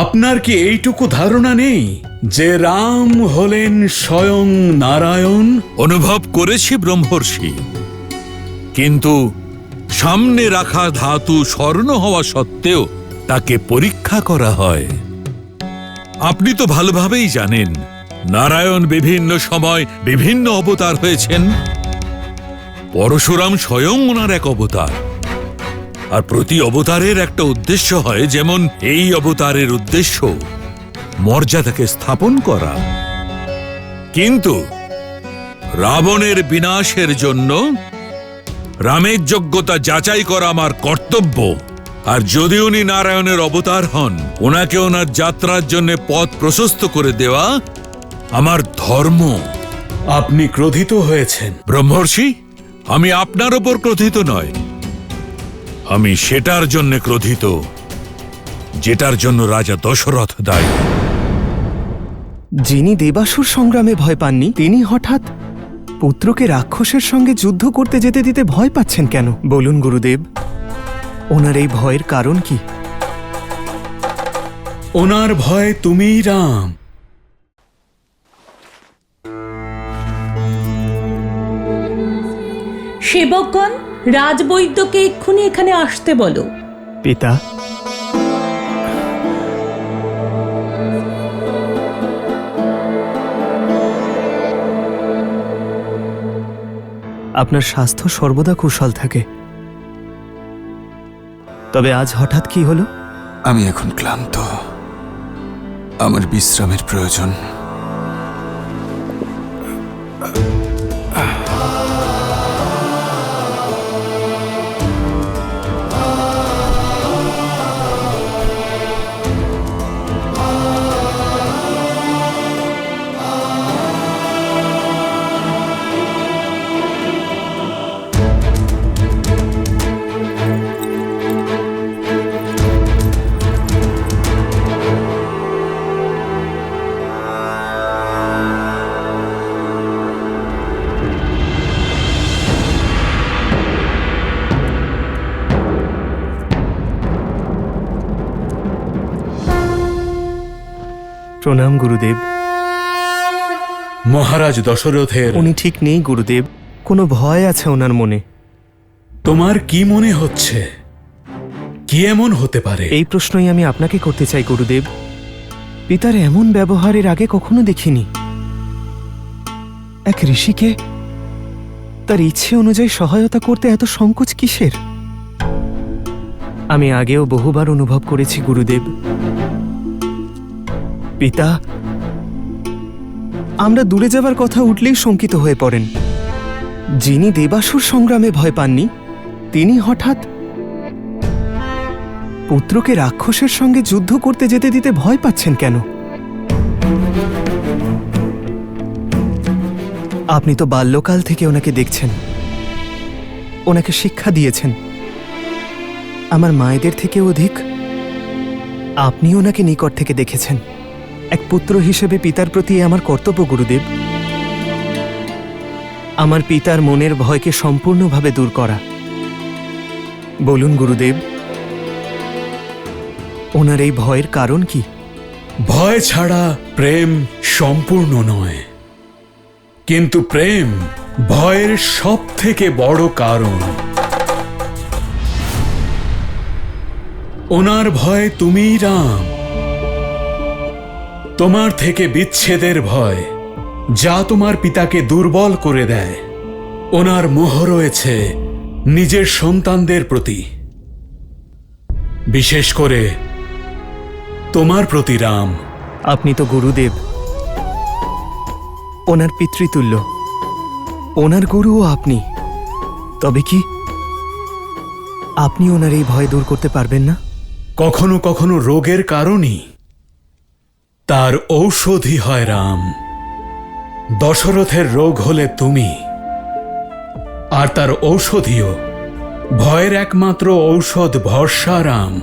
আপনার কি এইটুকু ধারণা নেই যে রাম হলেন স্বয়ং নারায়ণ? অনুভব করেছি ব্রহ্মর্ষি, কিন্তু সামনে রাখা ধাতু স্বর্ণ হওয়া সত্ত্বেও তাকে পরীক্ষা করা হয়। আপনি তো ভালোভাবেই জানেন নারায়ণ বিভিন্ন সময় বিভিন্ন অবতার হয়েছেন। পরশুরাম স্বয়ং ওনার এক অবতার, আর প্রতি অবতারের একটা উদ্দেশ্য হয়। যেমন এই অবতারের উদ্দেশ্য মর্যাদাকে স্থাপন করা, কিন্তু রাবণের বিনাশের জন্য রামের যোগ্যতা যাচাই করা আমার কর্তব্য। আর যদি উনি নারায়ণের অবতার হন, ওনাকে ওনার যাত্রার জন্য পথ প্রশস্ত করে দেওয়া আমার ধর্ম। আপনি ক্রোধিত হয়েছেন? ব্রহ্মর্ষি, আমি আপনার ওপর ক্রোধিত নয়, আমি সেটার জন্য ক্রোধিত যেটার জন্য রাজা দশরথ দায়ী। যিনি দেবাসুর সংগ্রামে ভয় পাননি, তিনি হঠাৎ পুত্রকে রাক্ষসের সঙ্গে যুদ্ধ করতে যেতে দিতে ভয় পাচ্ছেন কেন? বলুন গুরুদেব, ওনার এই ভয়ের কারণ কি? ওনার ভয় তুমিই রাম। সেবকগণ, রাজবৈদ্যকে এক্ষুনি এখানে আসতে বলো। পিতা, আপনার স্বাস্থ্য সর্বদা কুশল থাকে, তবে আজ হঠাৎ কি হলো? আমি এখন ক্লান্ত, আমার বিশ্রামের প্রয়োজন। প্রণাম গুরুদেব। মহারাজ দশরথের উনি ঠিক নেই গুরুদেব, কোনো ভয় আছে ওনার মনে। তোমার কি মনে হচ্ছে? কি এমন হতে পারে? এই প্রশ্নই আমি আপনাকে করতে চাই গুরুদেব। পিতার এমন ব্যবহারের আগে কখনো দেখিনি। এক ঋষিকে তার ইচ্ছে অনুযায়ী সহায়তা করতে এত সংকোচ কিসের? আমি আগেও বহুবার অনুভব করেছি গুরুদেব। পিতা, আমরা দূরে যাবার কথা উঠলেই শঙ্কিত হয়ে পড়েন। যিনি দেবাসুর সংগ্রামে ভয় পাননি, তিনি হঠাৎ পুত্রকে রাক্ষসের সঙ্গে যুদ্ধ করতে যেতে দিতে ভয় পাচ্ছেন কেন? আপনি তো বাল্যকাল থেকে ওনাকে দেখছেন, ওনাকে শিক্ষা দিয়েছেন। আমার মায়েদের থেকে অধিক আপনি ওনাকে নিকট থেকে দেখেছেন। এক পুত্র হিসেবে পিতার প্রতি আমার কর্তব্য গুরুদেব। আমার পিতার মনের ভয়কে সম্পূর্ণভাবে দূর করা। বলুন গুরুদেব, ওনার এই ভয়ের কারণ কি? ভয় ছাড়া প্রেম সম্পূর্ণ নয়, কিন্তু প্রেম ভয়ের সব থেকে বড় কারণ। ওনার ভয় তুমিই রাম। তোমার থেকে বিচ্ছেদের ভয়, যা তোমার পিতাকে দুর্বল করে দেয়। ওনার মোহ রয়েছে নিজের সন্তানদের প্রতি, বিশেষ করে তোমার প্রতি রাম। আপনি তো গুরুদেব, ওনার পিতৃতুল্য, ওনার গুরুও আপনি। তবে কি আপনি ওনার এই ভয় দূর করতে পারবেন না? কখনো কখনো রোগের কারণই তার ঔষধি হয় রাম। দশরথের রোগ হলে তুমি, আর তার ঔষধিও। ভয়ের একমাত্র ঔষধ ভরসা রাম।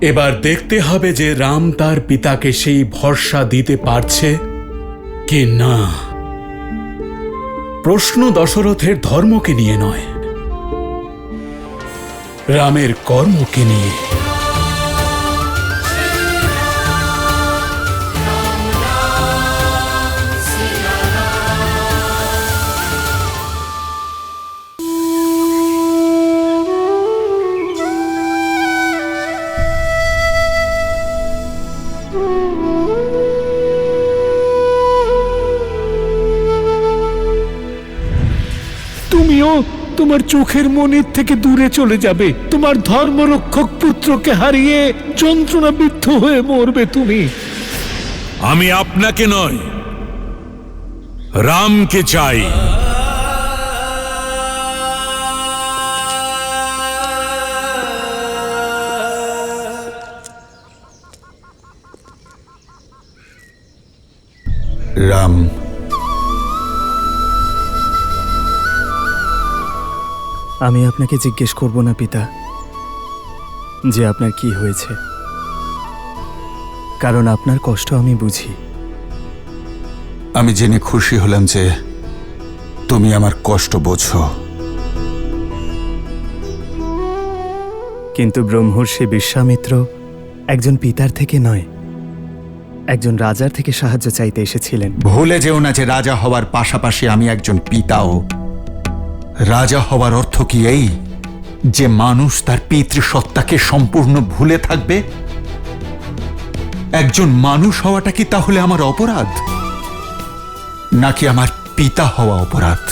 এবার দেখতে হবে যে রাম তার পিতাকে সেই ভরসা দিতে পারছে কি না। প্রশ্ন দশরথের ধর্মকে নিয়ে নয়, রামের কর্মকে নিয়ে। তুমিও তোমার চোখের মনির থেকে দূরে চলে যাবে। তোমার ধর্মরক্ষক পুত্রকে হারিয়ে যন্ত্রণাবিদ্ধ হয়ে মরবে তুমি। আমি আপনাকে নয়, রামকে চাই। রাম, আমি আপনাকে জিজ্ঞেস করব না পিতা যে আপনার কি হয়েছে, কারণ আপনার কষ্ট আমি বুঝি। আমি জেনে খুশি হলাম যে তুমি আমার কষ্ট বোঝো। কিন্তু ব্রহ্মর্ষি বিশ্বামিত্র একজন পিতার থেকে নয়, একজন রাজার থেকে সাহায্য চাইতে এসেছিলেন। ভুলে যেও না যে রাজা হওয়ার পাশাপাশি আমি একজন পিতাও। রাজা হওয়ার অর্থ কি এই যে মানুষ তার পিতৃসত্তাকে সম্পূর্ণ ভুলে থাকবে? একজন মানুষ হওয়াটা কি তাহলে আমার অপরাধ, নাকি আমার পিতা হওয়া অপরাধ?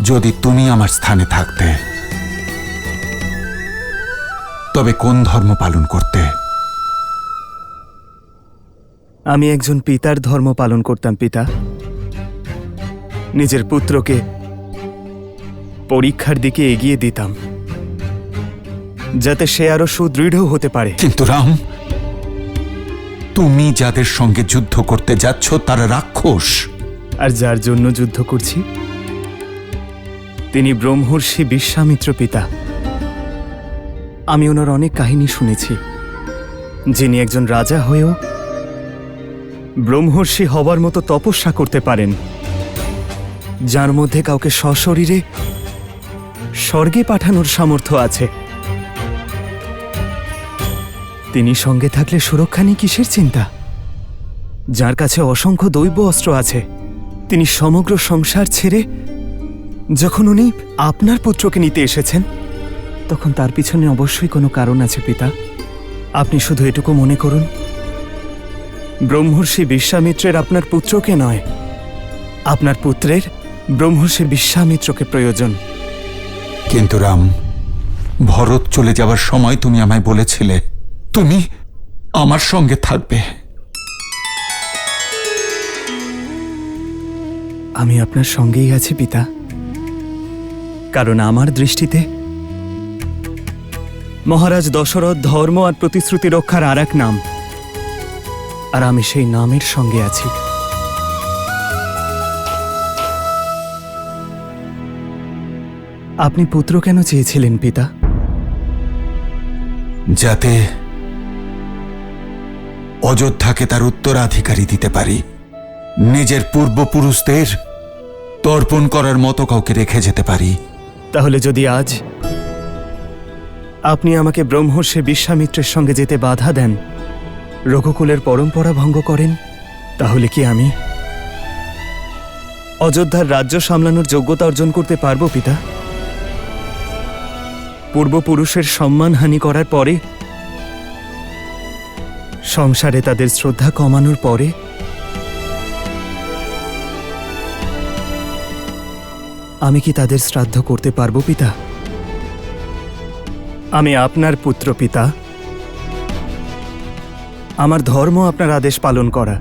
যদি তুমি আমার স্থানে থাকতে, তবে কোন ধর্ম পালন করতে? আমি একজন পিতার ধর্ম পালন করতাম পিতা। নিজের পুত্রকে পরীক্ষার দিকে এগিয়ে দিতাম, যাতে সে আরো সুদৃঢ় হতে পারে। কিন্তু রাম, তুমি যাদের সঙ্গে যুদ্ধ করতে যাচ্ছ তারা রাক্ষস। আর যার জন্য যুদ্ধ করছি তিনি ব্রহ্মর্ষি বিশ্বামিত্র পিতা। আমি ওনার অনেক কাহিনী শুনেছি, যিনি একজন রাজা হয়েও ব্রহ্মর্ষি হবার মতো তপস্যা করতে পারেন, যার মধ্যে কাউকে সশরীরে স্বর্গে পাঠানোর সামর্থ্য আছে। তিনি সঙ্গে থাকলে সুরক্ষা নিয়ে কিসের চিন্তা? যার কাছে অসংখ্য দৈব অস্ত্র আছে, তিনি সমগ্র সংসার ছেড়ে যখন উনি আপনার পুত্রকে নিতে এসেছেন, তখন তার পিছনে অবশ্যই কোনো কারণ আছে পিতা। আপনি শুধু এটুকু মনে করুন, ব্রহ্মর্ষি বিশ্বামিত্রের আপনার পুত্রকে নয়, আপনার পুত্রের ব্রহ্মর্ষি বিশ্বামিত্রকে প্রয়োজন। কিন্তু রাম, ভরত চলে যাওয়ার সময় তুমি আমায় বলেছিলে তুমি আমার সঙ্গে থাকবে। আমি আপনার সঙ্গেই আছি পিতা, কারণ আমার দৃষ্টিতে মহারাজ দশরথ ধর্ম আর প্রতিশ্রুতি রক্ষার আর এক নাম, আর আমি সেই নামের সঙ্গে আছি। আপনি পুত্র কেন চেয়েছিলেন পিতা? যাতে অযোধ্যাকে তার উত্তরাধিকারী দিতে পারি, নিজের পূর্বপুরুষদের তর্পণ করার মতো কাউকে রেখে যেতে পারি। তাহলে যদি আজ আপনি আমাকে ব্রহ্মর্ষি বিশ্বামিত্রের সঙ্গে যেতে বাধা দেন, রঘুকুলের পরম্পরা ভঙ্গ করেন, তাহলে কি আমি অযোধ্যার রাজ্য সামলানোর যোগ্যতা অর্জন করতে পারবো পিতা? পূর্বপুরুষের সম্মানহানি করার পরে, সংসারে তাদের শ্রদ্ধা কমানোর পরে আমি কি তাদের শ্রাদ্ধ করতে পারবো পিতা? আমি আপনার পুত্র পিতা, আমার ধর্ম আপনার আদেশ পালন করা,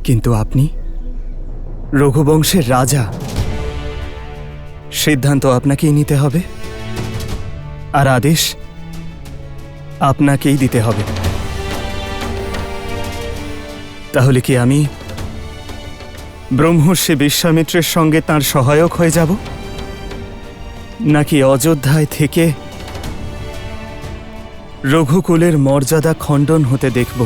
কিন্তু আপনি রঘুবংশের রাজা, সিদ্ধান্ত আপনাকেই নিতে হবে আর আদেশ আপনাকেই দিতে হবে। তাহলে কি আমি ব্রহ্মর্ষি বিশ্বামিত্রের সঙ্গে তাঁর সহায়ক হয়ে যাব, নাকি অযোধ্যায় থেকে রঘুকুলের মর্যাদা খণ্ডন হতে দেখব?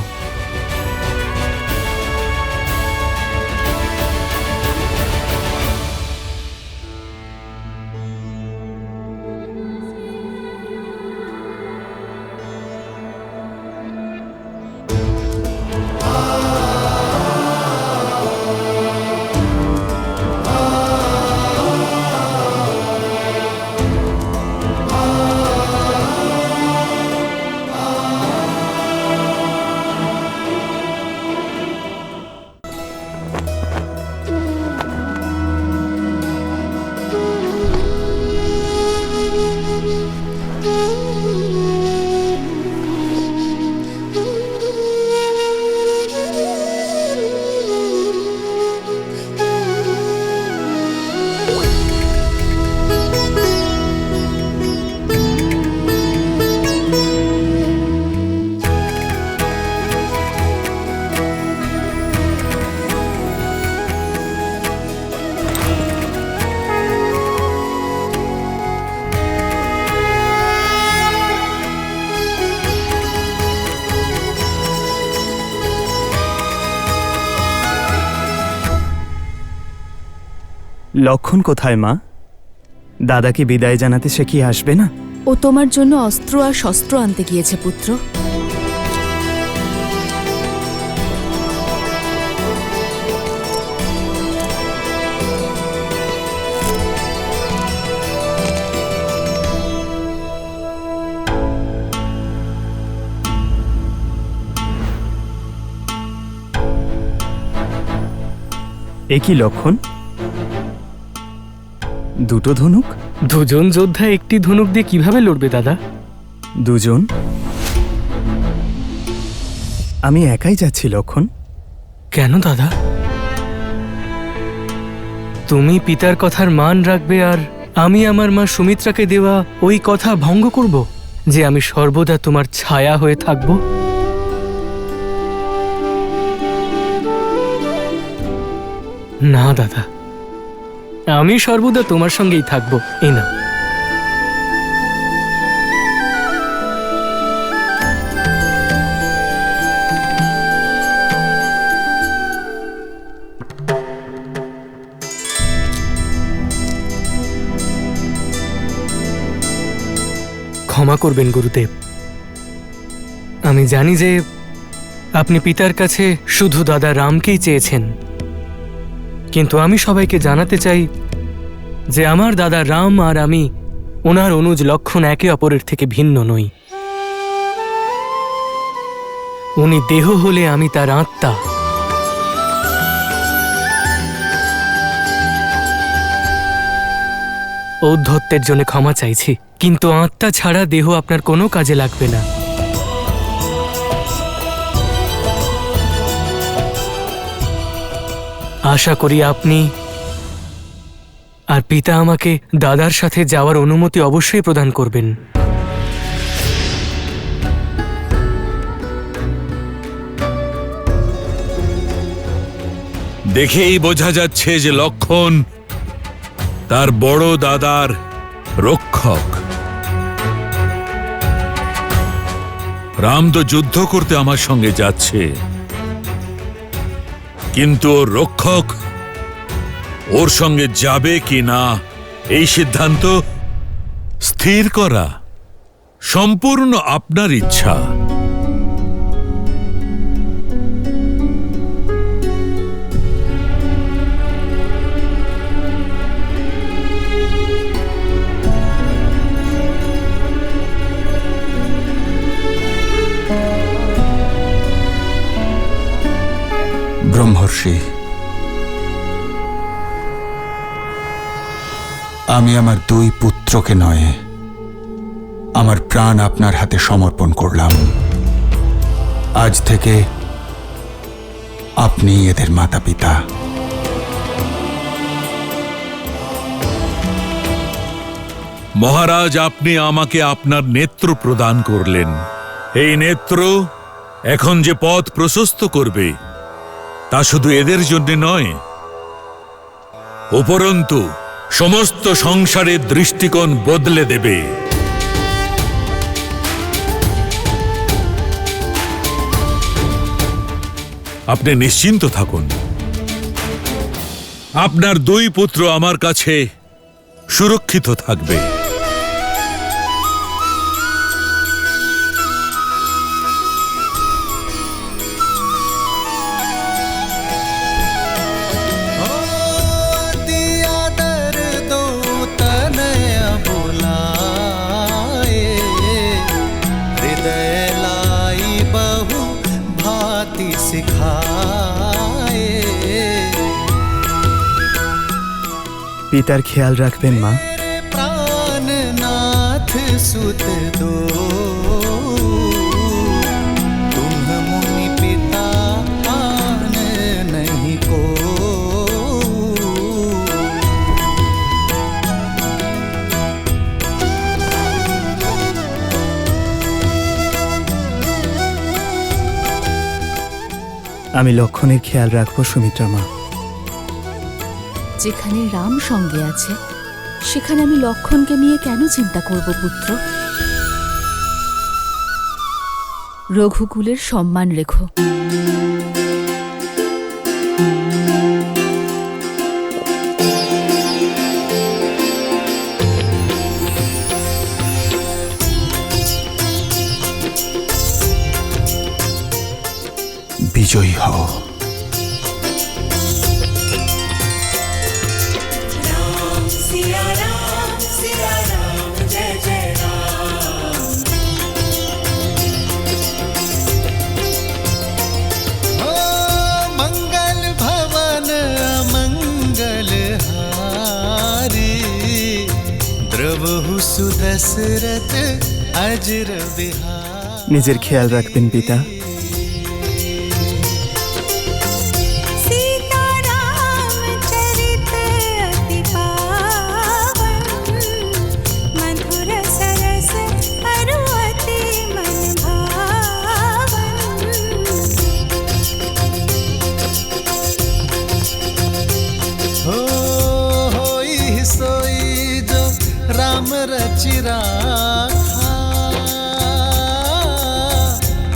লক্ষণ কোথায় মা? দাদাকে বিদায় জানাতে সে কি আসবে না? ও তোমার জন্য অস্ত্র আর শস্ত্র আনতে গিয়েছে পুত্র। এ কি লক্ষণ? দুটো ধনুক? দুজন যোদ্ধা একটি ধনুক দিয়ে কিভাবে লড়বে দাদা? দুজন? আমি একাই যাচ্ছি লক্ষণ। কেন দাদা? তুমি পিতার কথার মান রাখবে আর আমি আমার মা সুমিত্রাকে দেওয়া ওই কথা ভঙ্গ করব যে আমি সর্বদা তোমার ছায়া হয়ে থাকব? না দাদা, আমি সর্বদা তোমার সঙ্গেই থাকবো। এই না, ক্ষমা করবেন গুরুদেব। আমি জানি যে আপনি পিতার কাছে শুধু দাদা রামকেই চেয়েছেন, কিন্তু আমি সবাইকে জানাতে চাই যে আমার দাদা রাম আর আমি ওনার অনুজ লক্ষণ একে অপরের থেকে ভিন্ন নই। উনি দেহ হলে আমি তার আত্মা। ঔদ্ধত্যের জন্য ক্ষমা চাইছি, কিন্তু আত্মা ছাড়া দেহ আপনার কোনো কাজে লাগবে না। আশা করি আপনি আর পিতা আমাকে দাদার সাথে যাওয়ার অনুমতি অবশ্যই প্রদান করবেন। দেখেই বোঝা যাচ্ছে যে লক্ষণ তার বড় দাদার রক্ষক। রাম তো যুদ্ধ করতে আমার সঙ্গে যাচ্ছে, কিন্তু ওর রক্ষক ওর সঙ্গে যাবে কি না এই সিদ্ধান্ত স্থির করা সম্পূর্ণ আপনার ইচ্ছা। ব্রহ্মর্ষি, আমি আমার দুই পুত্রকে নয়, আমার প্রাণ আপনার হাতে সমর্পণ করলাম। আজ থেকে আপনি এদের মাতা পিতা। মহারাজ, আপনি আমাকে আপনার নেত্র প্রদান করলেন। এই নেত্র এখন যে পথ প্রশস্ত করবে তা শুধু এদের জন্য নয়, উপরন্তু সমস্ত সংসারের দৃষ্টিকোণ বদলে দেবে। আপনি নিশ্চিন্ত থাকুন, আপনার দুই পুত্র আমার কাছে সুরক্ষিত থাকবে। পিতার খেয়াল রাখবেন মা। प्राणनाथ सुत दो तुम मुनि पिता आन नहीं को। আমি লক্ষণের খেয়াল রাখবো সুমিত্রা মা। যেখানে রাম সঙ্গে আছে সেখানে আমি লক্ষণকে নিয়ে কেন চিন্তা করব পুত্র? রঘুকুলের সম্মান রেখো। বিজয়ী হও। सुदशरथ अजर बिहार। নিজের খেয়াল রাখবেন পিতা। राम रचिरा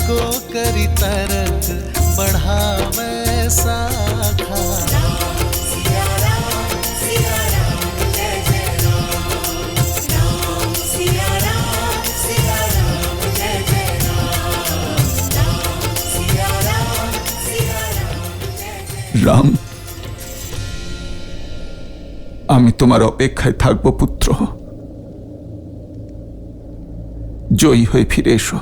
को करी तरक बढ़ावे साखा। রাম, আমি তোমার অপেক্ষায় থাকবো পুত্র। জয়ী হয়ে ফিরে এসো।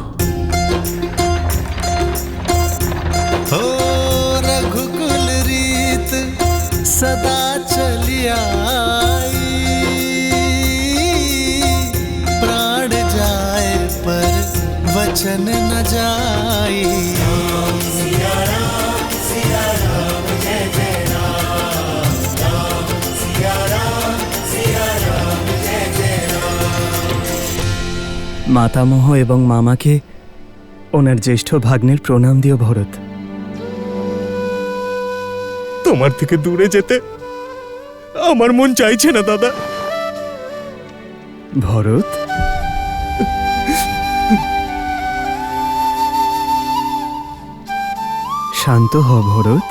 हो रघुकुल रीत सदा चलिया प्राण जाए पर वचन न जाई। মাতামহ এবং মামাকে ওনার জ্যেষ্ঠ ভাগ্নের প্রণাম দিও ভরত। তোমার থেকে দূরে যেতে আমার মন চাইছে না দাদা। ভরত, শান্ত হ ভরত।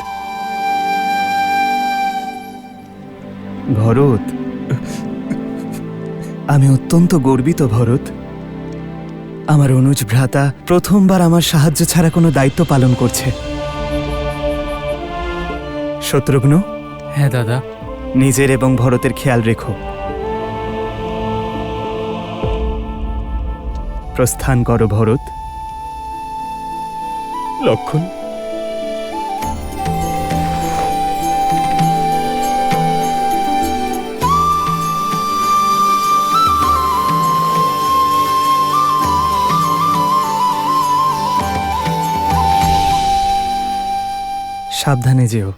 ভরত, আমি অত্যন্ত গর্বিত ভরত। আমার অনুজ ভ্রাতা প্রথমবার আমার সাহায্য ছাড়া কোনো দায়িত্ব পালন করছে। শত্রুঘ্ন, হ্যাঁ দাদা। নিজের এবং ভরতের খেয়াল রেখো। প্রস্থান করো ভরত। লক্ষণ, সাবধানে যেও।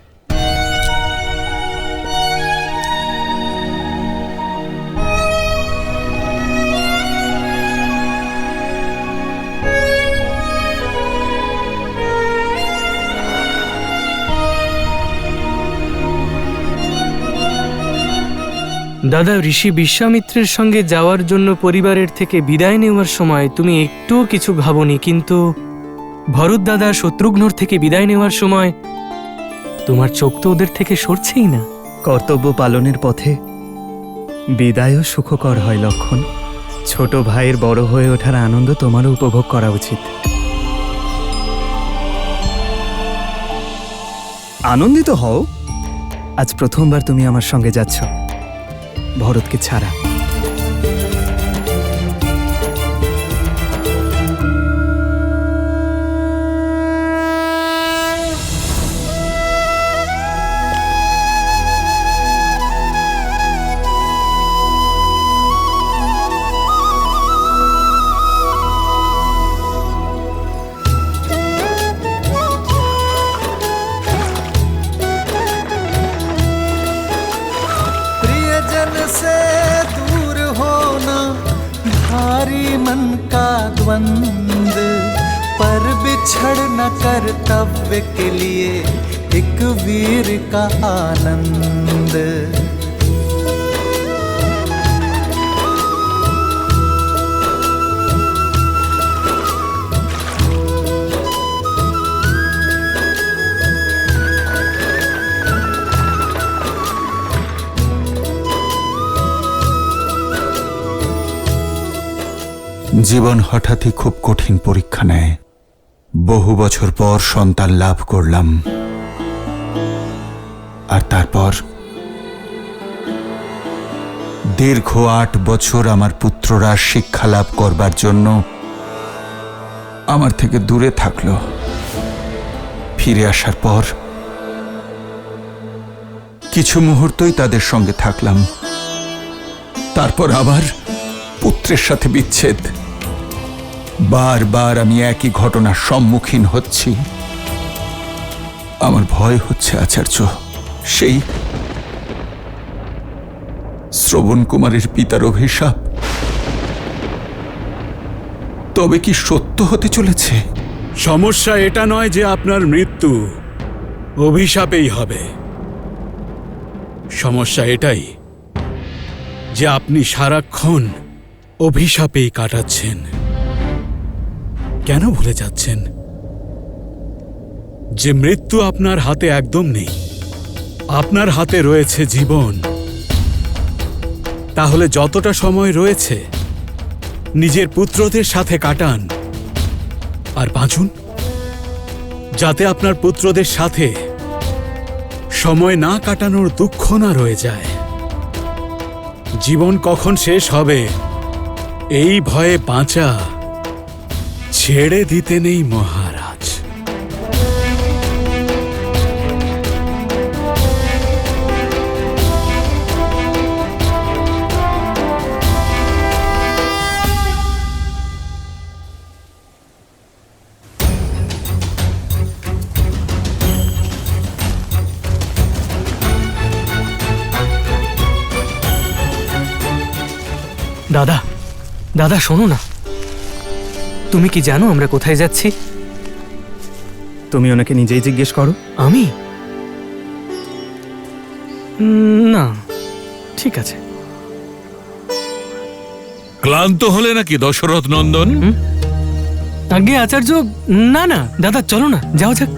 দাদা, ঋষি বিশ্বামিত্রের সঙ্গে যাওয়ার জন্য পরিবারের থেকে বিদায় নেওয়ার সময় তুমি একটুও কিছু ভাবনি, কিন্তু ভরত দাদা শত্রুঘ্নর থেকে বিদায় নেওয়ার সময় তোমার চোখ তো ওদের থেকে সরছেই না। কর্তব্য পালনের পথে বিদায়ও সুখকর হয় লক্ষণ। ছোট ভাইয়ের বড় হয়ে ওঠার আনন্দ তোমারও উপভোগ করা উচিত। আনন্দিত হও, আজ প্রথমবার তুমি আমার সঙ্গে যাচ্ছ ভরতকে ছাড়া। से दूर होना भारी मन का द्वंद, पर बिछड़ न कर्तव्य के लिए एक वीर का आनंद। জীবন হঠাৎই খুব কঠিন পরীক্ষা নেয়। বহু বছর পর সন্তান লাভ করলাম, আর তারপর দীর্ঘ 8 বছর আমার পুত্ররা শিক্ষা লাভ করবার জন্য আমার থেকে দূরে থাকলো। ফিরে আসার পর কিছু মুহূর্তই তাদের সঙ্গে থাকলাম, তারপর আবার পুত্রের সাথে বিচ্ছেদ। বারবার আমি একই ঘটনার সম্মুখীন হচ্ছি। আমার ভয় হচ্ছে আচার্য, সেই শ্রবণ কুমারের পিতার অভিশাপ তবে কি সত্য হতে চলেছে? সমস্যা এটা নয় যে আপনার মৃত্যু অভিশাপেই হবে। সমস্যা এটাই যে আপনি সারাক্ষণ অভিশাপেই কাটাচ্ছেন। কেন ভুলে যাচ্ছেন যে মৃত্যু আপনার হাতে একদম নেই, আপনার হাতে রয়েছে জীবন। তাহলে যতটা সময় রয়েছে নিজের পুত্রদের সাথে কাটান আর বাঁচুন, যাতে আপনার পুত্রদের সাথে সময় না কাটানোর দুঃখ না রয়ে যায়। জীবন কখন শেষ হবে এই ভয়ে বাঁচা ছেড়ে দিতে নেই মহারাজ। দাদা, দাদা শোনো না, তুমি কি জানো আমরা কোথায় যাচ্ছি? তুমি ওনাকে নিজেই জিজ্ঞেস করো। আমি? না, ঠিক আছে। ক্লান্ত হলে নাকি দশরথ নন্দন? আগে আচার্য, না না দাদা চলো না, যাও যাক।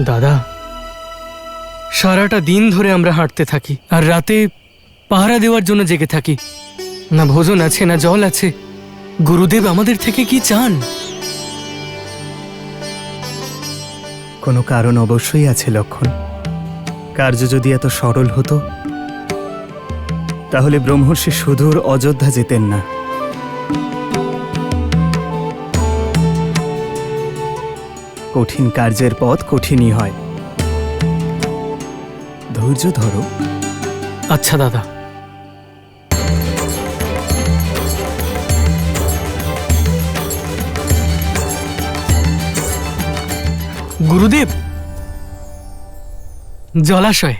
দাদা, সারাটা দিন ধরে আমরা হাঁটতে থাকি আর রাতে পাহারা দেওয়ার জন্য জেগে থাকি। না ভোজন আছে, না জল আছে। গুরুদেব আমাদের থেকে কি চান? কোনো কারণ অবশ্যই আছে লক্ষণ। কার্য যদি এত সরল হতো তাহলে ব্রহ্মর্ষি সুদূর অযোধ্যা যেতেন না। কঠিন কার্যের পথ কঠিনই হয়। ধৈর্য ধরো। আচ্ছা দাদা। গুরুদেব, জলাশয়।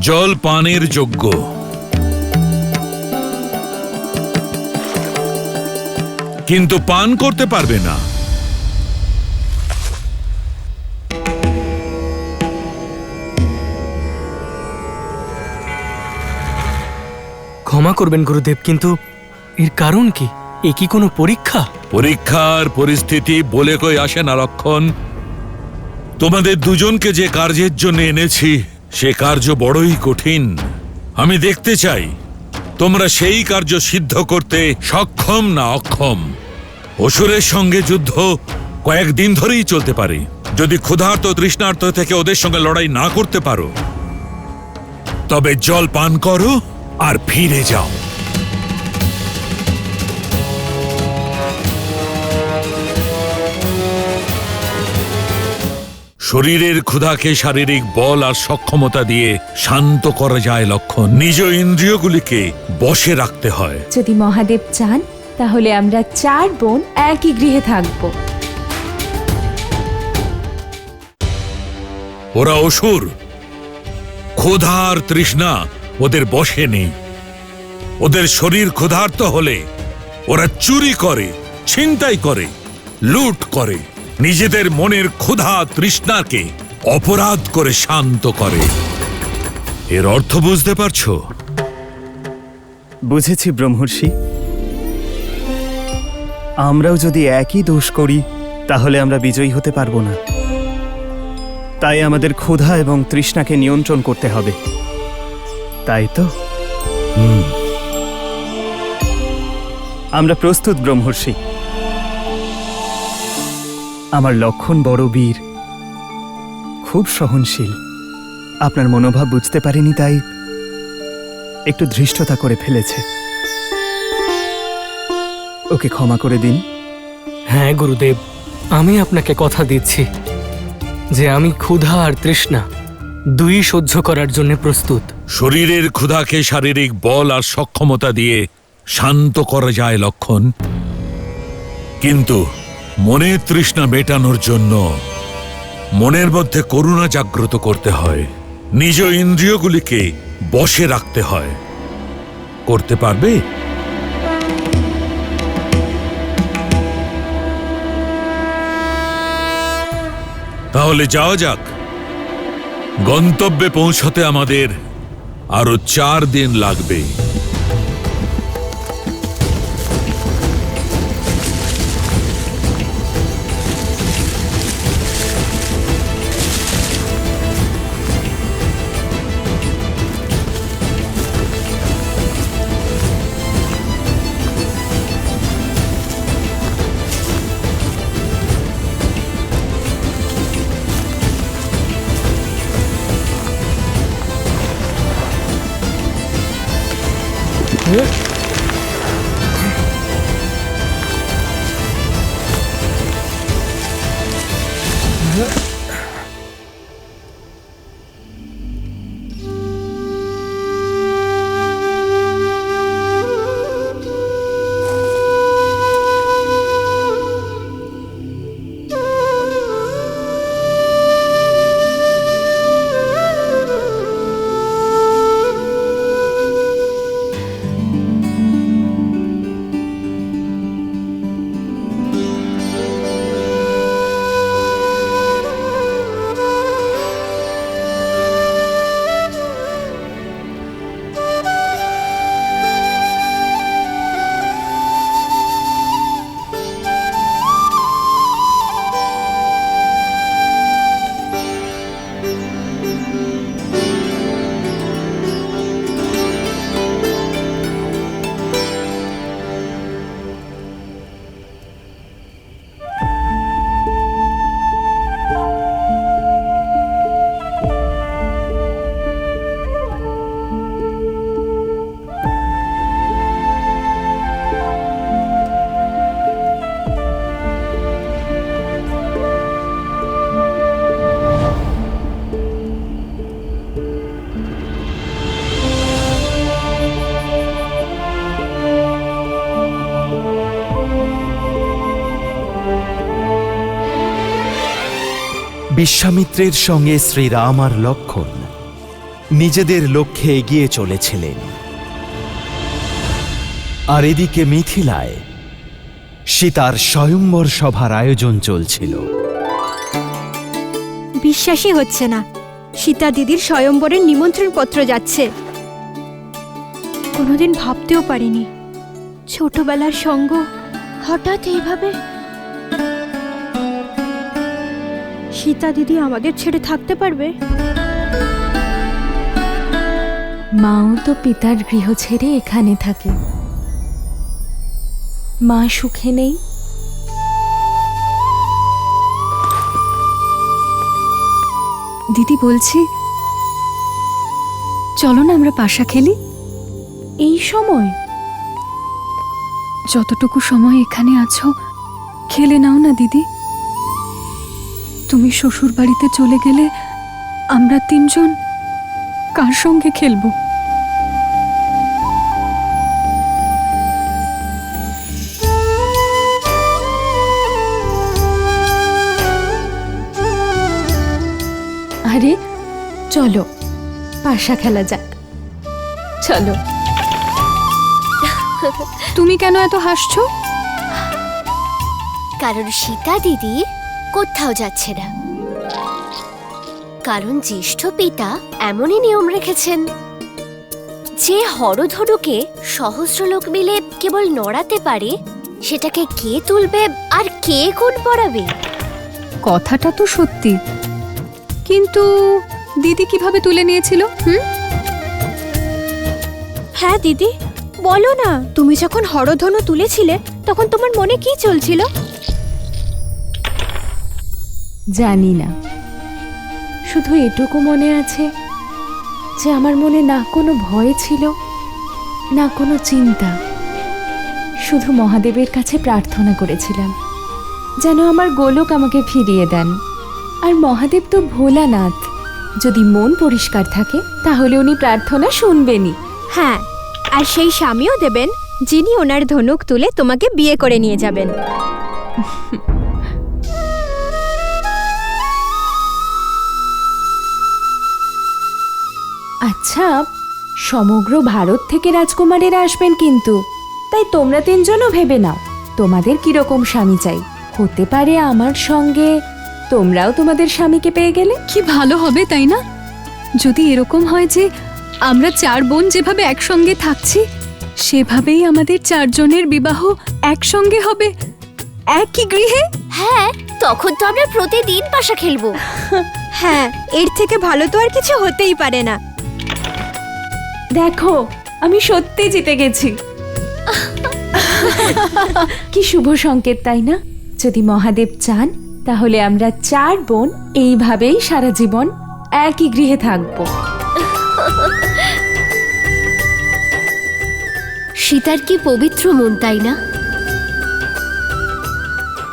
জল পানের যোগ্য, কিন্তু পান করতে পারবে না। ক্ষমা করবেন গুরুদেব, কিন্তু এর কারণ কি? এ কি কোনো পরীক্ষা? পরীক্ষার পরিস্থিতি বলে কই আসে না লক্ষণ। তোমাদের দুজনকে যে কার্যের জন্য এনেছি সে কার্য বড়ই কঠিন। আমি দেখতে চাই তোমরা সেই কার্য সিদ্ধ করতে সক্ষম না অক্ষম। অসুরের সঙ্গে যুদ্ধ কয়েকদিন ধরেই চলতে পারে। যদি ক্ষুধার্ত তৃষ্ণার্ত থেকে ওদের সঙ্গে লড়াই না করতে পারো তবে জল পান করো আর ফিরে যাও। শরীরের ক্ষুধাকে শারীরিক বল আর সক্ষমতা দিয়ে শান্ত করা যায় লক্ষণ। নিজ ইন্দ্রিয়গুলিকে বশে রাখতে হয়। যদি মহাদেব চান তাহলে আমরা 4 বোন একই গৃহে থাকব। ওরা অসুর, ক্ষুধা আর তৃষ্ণা ওদের বশে নেই। ওদের শরীর ক্ষুধার্ত হলে ওরা চুরি করে, ছিনতাই করে, লুট করে, নিজেদের মনের ক্ষুধা তৃষ্ণাকে অপরাধ করে শান্ত করে। এর অর্থ বুঝতে পারছো? বুঝেছি ব্রহ্মর্ষি। আমরাও যদি একই দোষ করি তাহলে আমরা বিজয়ী হতে পারবো না। তাই আমাদের ক্ষুধা এবং তৃষ্ণাকে নিয়ন্ত্রণ করতে হবে, তাই তো? আমরা প্রস্তুত ব্রহ্মর্ষি। আমার লক্ষণ বড় বীর, খুব সহনশীল। আপনার মনোভাব বুঝতে পারেনি তাই একটু ধৃষ্টতা করে ফেলেছে। ওকে ক্ষমা করে দিন। হ্যাঁ গুরুদেব, আমি আপনাকে কথা দিচ্ছি যে আমি ক্ষুধা আর তৃষ্ণা দুই সহ্য করার জন্য প্রস্তুত। শরীরের ক্ষুধাকে শারীরিক বল আর সক্ষমতা দিয়ে শান্ত করা যায় লক্ষণ, কিন্তু মনের তৃষ্ণা মেটানোর জন্য মনের মধ্যে করুণা জাগ্রত করতে হয়। নিজ ইন্দ্রিয়গুলিকে বশে রাখতে হয়। করতে পারবে? তাহলে যাওয়া যাক। গন্তব্যে পৌঁছতে আমাদের আরো 4 দিন লাগবে। বিশ্বামিত্রের সঙ্গে শ্রীরাম আর লক্ষ্মণ নিজেদের লক্ষ্যে এগিয়ে চলেছিলেন। আর এদিকে মিথিলায় সীতার স্বয়ংবর সভার আয়োজন চলছিল। বিশ্বাসই হচ্ছে না, সীতা দিদির স্বয়ংবরের নিমন্ত্রণ পত্র যাচ্ছে। কোনোদিন ভাবতেও পারিনি ছোটবেলার সঙ্গ হঠাৎ এইভাবে। সীতা দিদি আমাদের ছেড়ে থাকতে পারবে? মাও তো পিতার গৃহ ছেড়ে এখানে থাকে। মা সুখে নেই। দিদি বলছি, চলো না আমরা পাশা খেলি। এই সময়? যতটুকু সময় এখানে আছো খেলে নাও না দিদি। তুমি শ্বশুর বাড়িতে চলে গেলে আমরা তিনজন কার সঙ্গে খেলবো? আরে চলো পাশা খেলা যাক, চলো। তুমি কেন এত হাসছো? কারণ সীতা দিদি কোথাও যাচ্ছে না, কারণ জ্যেষ্ঠ পিতা এমনই নিয়ম রেখেছেন যে হরধনুকে সহস্র লোক মিলে কেবল নড়াতে পারে, সেটাকে কে তুলবে আর কে গুণ পড়াবে? কথাটা তো সত্যি, কিন্তু দিদি কিভাবে তুলে নিয়েছিল? হ্যাঁ দিদি, বলো না, তুমি যখন হরধনু তুলেছিলে তখন তোমার মনে কি চলছিল? জানি না, শুধু এটুকু মনে আছে যে আমার মনে না কোনো ভয় ছিল, না কোনো চিন্তা। শুধু মহাদেবের কাছে প্রার্থনা করেছিলাম যেন আমার গোলক আমাকে ফিরিয়ে দেন। আর মহাদেব তো ভোলানাথ, যদি মন পরিষ্কার থাকে তাহলে উনি প্রার্থনা শুনবেনই। হ্যাঁ, আর সেই স্বামীও দেবেন যিনি ওনার ধনুক তুলে তোমাকে বিয়ে করে নিয়ে যাবেন। আচ্ছা, সমগ্র ভারত থেকে রাজকুমারেরা আসবেন কিন্তু, তাই তোমরা তিনজনও ভেবে নাও তোমাদের কিরকম স্বামী চাই। হতে পারে আমার সঙ্গে তোমরাও তোমাদের স্বামীকে পেয়ে গেলে। কি ভালো হবে তাই না? যদি এরকম হয় যে আমরা চার বোন যেভাবে একসঙ্গে থাকছি সেভাবেই আমাদের চারজনের বিবাহ একসঙ্গে হবে, একই গৃহে। হ্যাঁ, তখন তো আমরা প্রতিদিন পাশা খেলবো। হ্যাঁ, এর থেকে ভালো তো আর কিছু হতেই পারে না। দেখো, আমি সত্যি জিতে গেছি। কি শুভ সংকেত তাই না? যদি মহাদেব চান তাহলে আমরা চার বোন এইভাবেই সারা জীবন একই গৃহে থাকবো। সীতার কি পবিত্র মন তাই না?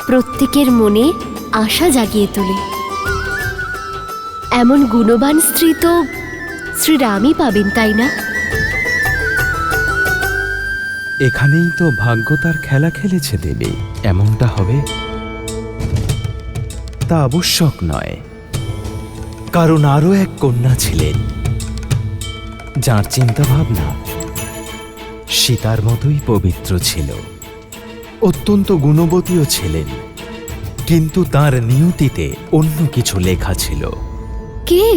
প্রত্যেকের মনে আশা জাগিয়ে তোলে। এমন গুণবান স্ত্রী তো শ্রীরামই পাবেন তাই না? এখানেই তো ভাগ্য তার খেলা খেলেছে দেবী। এমনটা হবে তা আবশ্যক নয়, কারণ আরও এক কন্যা ছিলেন যার চিন্তা ভাবনা সীতার মতোই পবিত্র ছিল, অত্যন্ত গুণবতীও ছিলেন, কিন্তু তার নিয়তিতে অন্য কিছু লেখা ছিল। কে?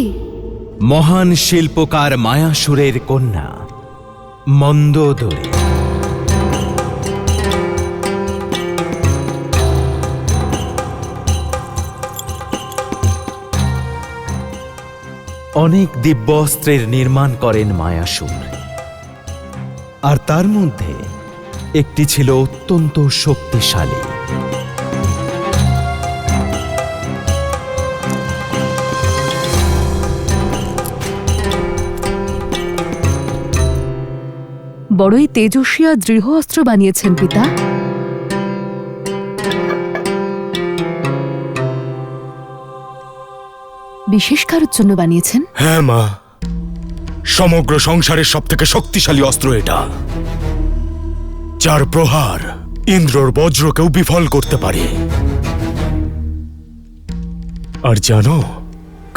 মহান শিল্পকার মায়াসুরের কন্যা মন্দোদরী। অনেক দিব্য অস্ত্রের নির্মাণ করেন মায়াসুর, আর তার মধ্যে একটি ছিল অত্যন্ত শক্তিশালী। বড়ই তেজস্বী আর দৃঢ় অস্ত্র বানিয়েছেন পিতা। বিশেষ কারোর জন্য বানিয়েছেন? হ্যাঁ মা, সমগ্র সংসারের সবথেকে শক্তিশালী অস্ত্র এটা, যার প্রহার ইন্দ্রর বজ্রকেও বিফল করতে পারে। আর জানো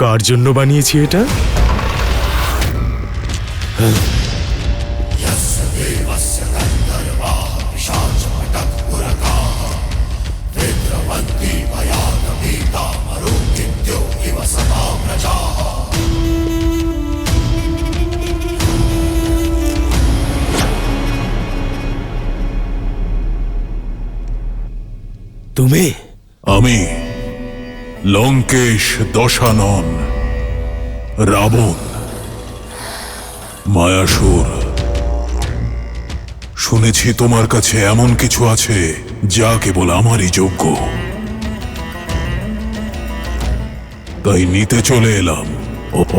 কার জন্য বানিয়েছি এটা? তুমি? আমি লঙ্কেশ দশানন, রাবণ, মায়াসুর। শুনেছি তোমার কাছে এমন কিছু আছে যা কেবল আমারই যোগ্য, তাই নিতে চলে এলাম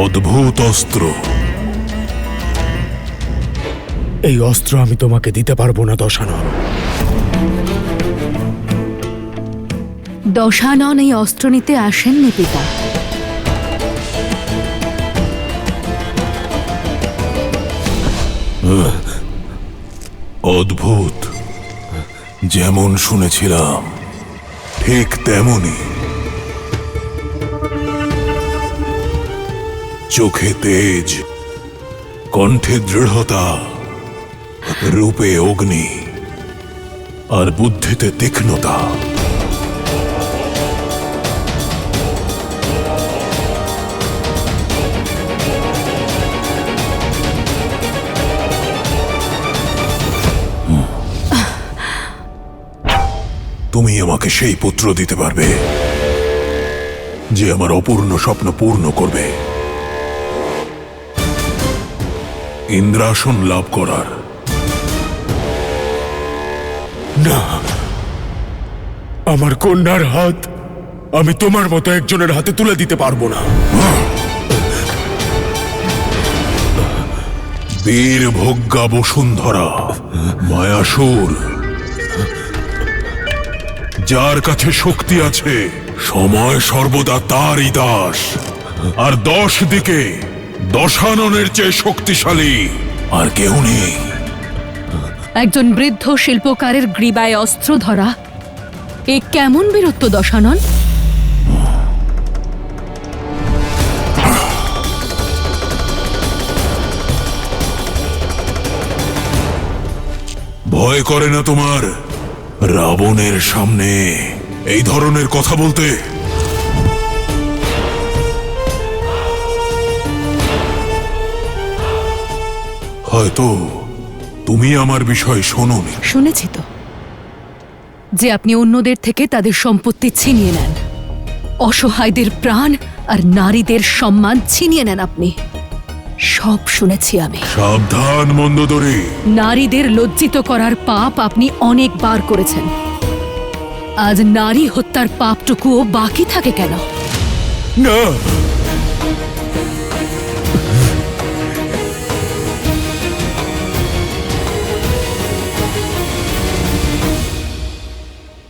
অদ্ভুত অস্ত্র। এই অস্ত্র আমি তোমাকে দিতে পারবো না দশানন। দশানন এই অস্ত্র নিতে আসেননি পিতা। অদ্ভুত, যেমন শুনেছিলাম ঠিক তেমনই। চোখে তেজ, কণ্ঠে দৃঢ়তা, রূপে অগ্নি, আর বুদ্ধিতে তীক্ষ্ণতা। তুমি আমাকে সেই পুত্র দিতে পারবে যে আমার অপূর্ণ স্বপ্ন পূর্ণ করবে, ইন্দ্রাসন লাভ করার। না, আমার কন্যার হাত আমি তোমার মতো একজনের হাতে তুলে দিতে পারবো না। বীর ভোগ্যা বসুন্ধরা, মায়াসুর, যার কাছে শক্তি আছে সময় সর্বদা তারই দাস, আর 10 দিকে দশাননের চেয়ে শক্তিশালী আর কেউ নেই। একজন বৃদ্ধ শিল্পকারের গ্রীবায় অস্ত্র ধরা, এ কেমন বীরত্ব দশানন? ভয় করে না তোমার রাবণের সামনে এই ধরনের কথা বলতে? হয়তো তুমি আমার বিষয় শোনোনি। শুনেছি তো যে আপনি অন্যদের থেকে তাদের সম্পত্তি ছিনিয়ে নেন, অসহায়দের প্রাণ আর নারীদের সম্মান ছিনিয়ে নেন আপনি। সব শুনেছি আমি। সাবধান মন্দোদরী। নারীদের লজ্জিত করার পাপ আপনি অনেকবার করেছেন। আজ নারী হত্যার পাপটুকুও বাকি থাকে কেন? না,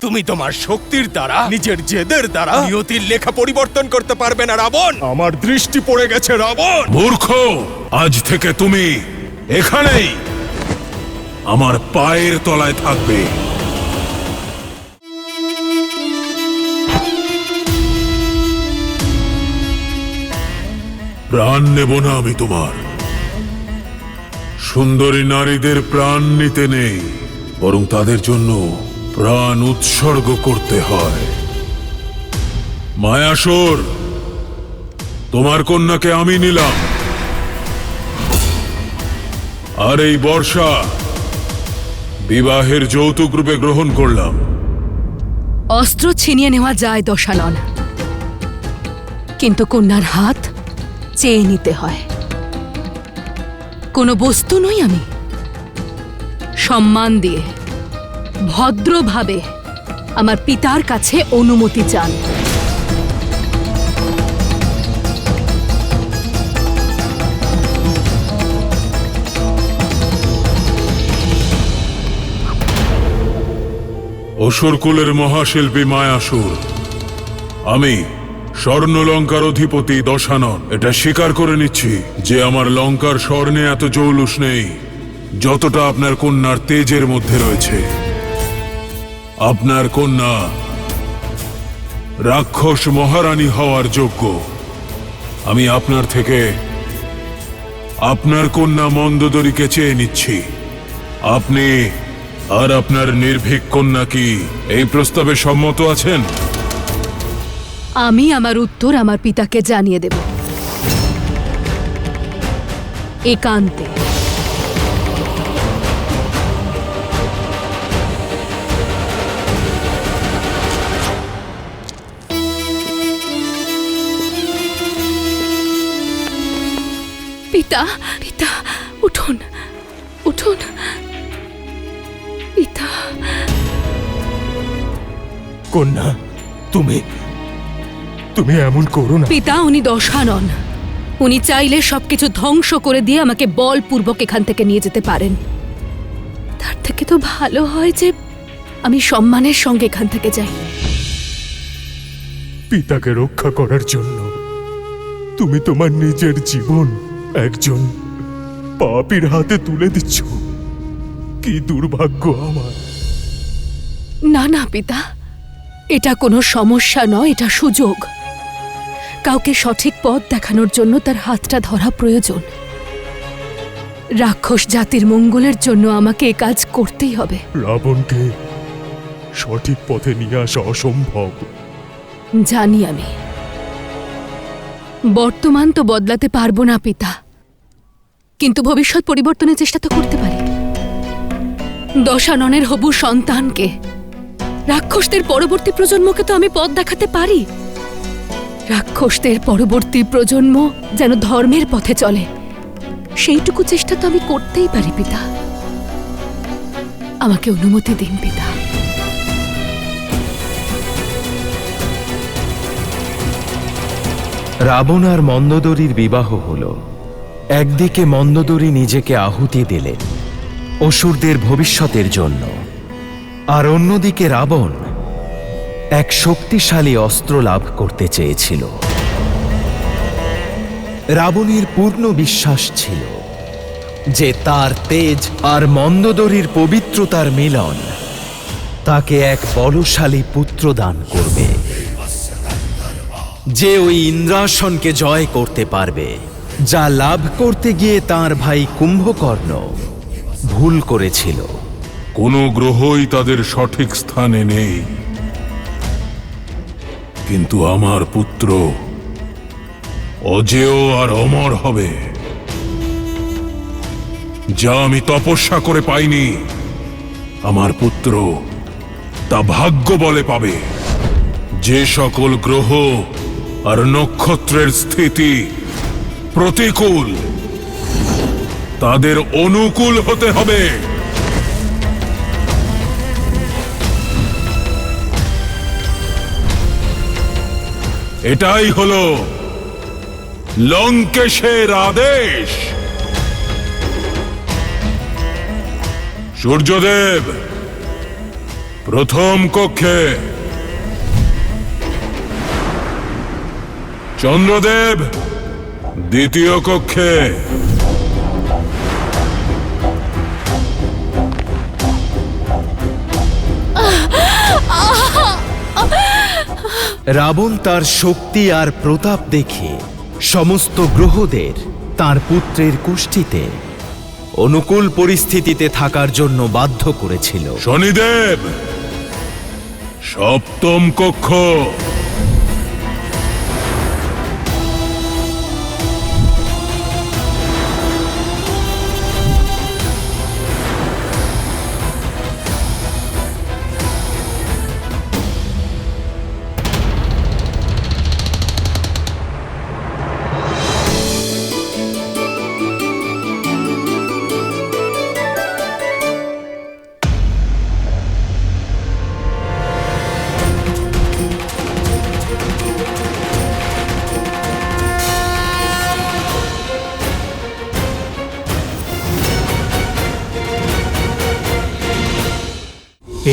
তুমি তোমার শক্তির দ্বারা, নিজের জেদের দ্বারা নিয়তির লেখা পরিবর্তন করতে পারবে না রাবণ। আমার দৃষ্টি পড়ে গেছে রাবণ। মূর্খ, আজ থেকে তুমি এখানেই আমার পায়ের তলায় থাকবে। প্রাণ নেব না আমি তোমার। সুন্দরী নারীদের প্রাণ নিতে নেই, বরং তাদের জন্য প্রাণ উৎসর্গ করতে হয়। মায়াসুর, তোমার কন্যাকে আমি নিলাম, আর এই বর্ষা বিবাহের যৌতুক রূপে গ্রহণ করলাম। অস্ত্র ছিনিয়ে নেওয়া যায় দশানন, কিন্তু কন্যার হাত চেয়ে নিতে হয়। কোনো বস্তু নই আমি। সম্মান দিয়ে, ভদ্রভাবে আমার পিতার কাছে অনুমতি চান। অসুরকুলের মহাশিল্পী মায়াসুর, আমি স্বর্ণলঙ্কার অধিপতি দশানন এটা স্বীকার করে নিচ্ছি যে আমার লঙ্কার স্বর্ণে এত জৌলুস নেই যতটা আপনার কন্যার তেজের মধ্যে রয়েছে। আপনার কন্যা রাক্ষস মহারানী হওয়ার যোগ্য। আমি আপনার থেকে আপনার কন্যা মন্দোদরীকে চেয়ে নিচ্ছি। আপনি আর আপনার নির্ভীক কন্যা কি এই প্রস্তাবে সম্মত আছেন? আমি আমার উত্তর আমার পিতাকে জানিয়ে দেব একান্তে। পিতা, পিতা, উঠুন, উঠুন পিতা। কন্যা, তুমি এমন করো না। পিতা, উনি দশানন। উনি চাইলে সবকিছু ধ্বংস করে দিয়ে আমাকে বলপূর্বক এখান থেকে নিয়ে যেতে পারেন। তার থেকে তো ভালো হয় যে আমি সম্মানের সঙ্গে এখান থেকে যাই। পিতাকে রক্ষা করার জন্য তুমি তোমার নিজের জীবন একজন পাপীর হাতে তুলে দিচ্ছ। কি দুর্ভাগ্য আমার। না না পিতা, এটা কোনো সমস্যা নয়, এটা সুযোগ। কাউকে সঠিক পথ দেখানোর জন্য তার হাতটা ধরা প্রয়োজন। রাক্ষস জাতির মঙ্গলের জন্য আমাকে এ কাজ করতেই হবে। রাবণকে সঠিক পথে নিয়ে আসা অসম্ভব। জানি আমি। বর্তমান তো বদলাতে পারবো না পিতা, কিন্তু ভবিষ্যৎ পরিবর্তনের চেষ্টা তো করতে পারি। দশাননের হবু সন্তানকে, রাক্ষসদের পরবর্তী প্রজন্মকে তো আমি পথ দেখাতে পারি। রাক্ষসদের পরবর্তী প্রজন্ম যেন ধর্মের পথে চলে, সেইটুকু চেষ্টা তো আমি করতেই পারি পিতা। আমাকে অনুমতি দিন পিতা। রাবণ আর মন্দোদরীর বিবাহ হল। একদিকে মন্দোদরী নিজেকে আহুতি দিলেন অসুরদের ভবিষ্যতের জন্য, আর অন্যদিকে রাবণ এক শক্তিশালী অস্ত্র লাভ করতে চেয়েছিল। রাবণের পূর্ণ বিশ্বাস ছিল যে তার তেজ আর মন্দোদরীর পবিত্রতার মিলন তাকে এক বলশালী পুত্র দান করবে, যে ওই ইন্দ্রাসনকে জয় করতে পারবে, যা লাভ করতে গিয়ে তার ভাই কুম্ভকর্ণ ভুল করেছিল। কোনো গ্রহই তাদের সঠিক স্থানে নেই, কিন্তু আমার পুত্র অজেয় আর অমর হবে। যা আমি তপস্যা করে পাইনি, আমার পুত্র তা ভাগ্য বলে পাবে। যে সকল গ্রহ আর নক্ষত্রের স্থিতি প্রতিকূল, তাদের অনুকূল হতে হবে। এটাই হলো লঙ্কেশের আদেশ। সূর্যদেব প্রথম কক্ষে, চন্দ্রদেব দ্বিতীয় কক্ষে, রাবণ তার শক্তি আর প্রতাপ দেখে সমস্ত গ্রহদের তার পুত্রের কুষ্ঠিতে অনুকূল পরিস্থিতিতে থাকার জন্য বাধ্য করেছিল। শনিদেব সপ্তম কক্ষ,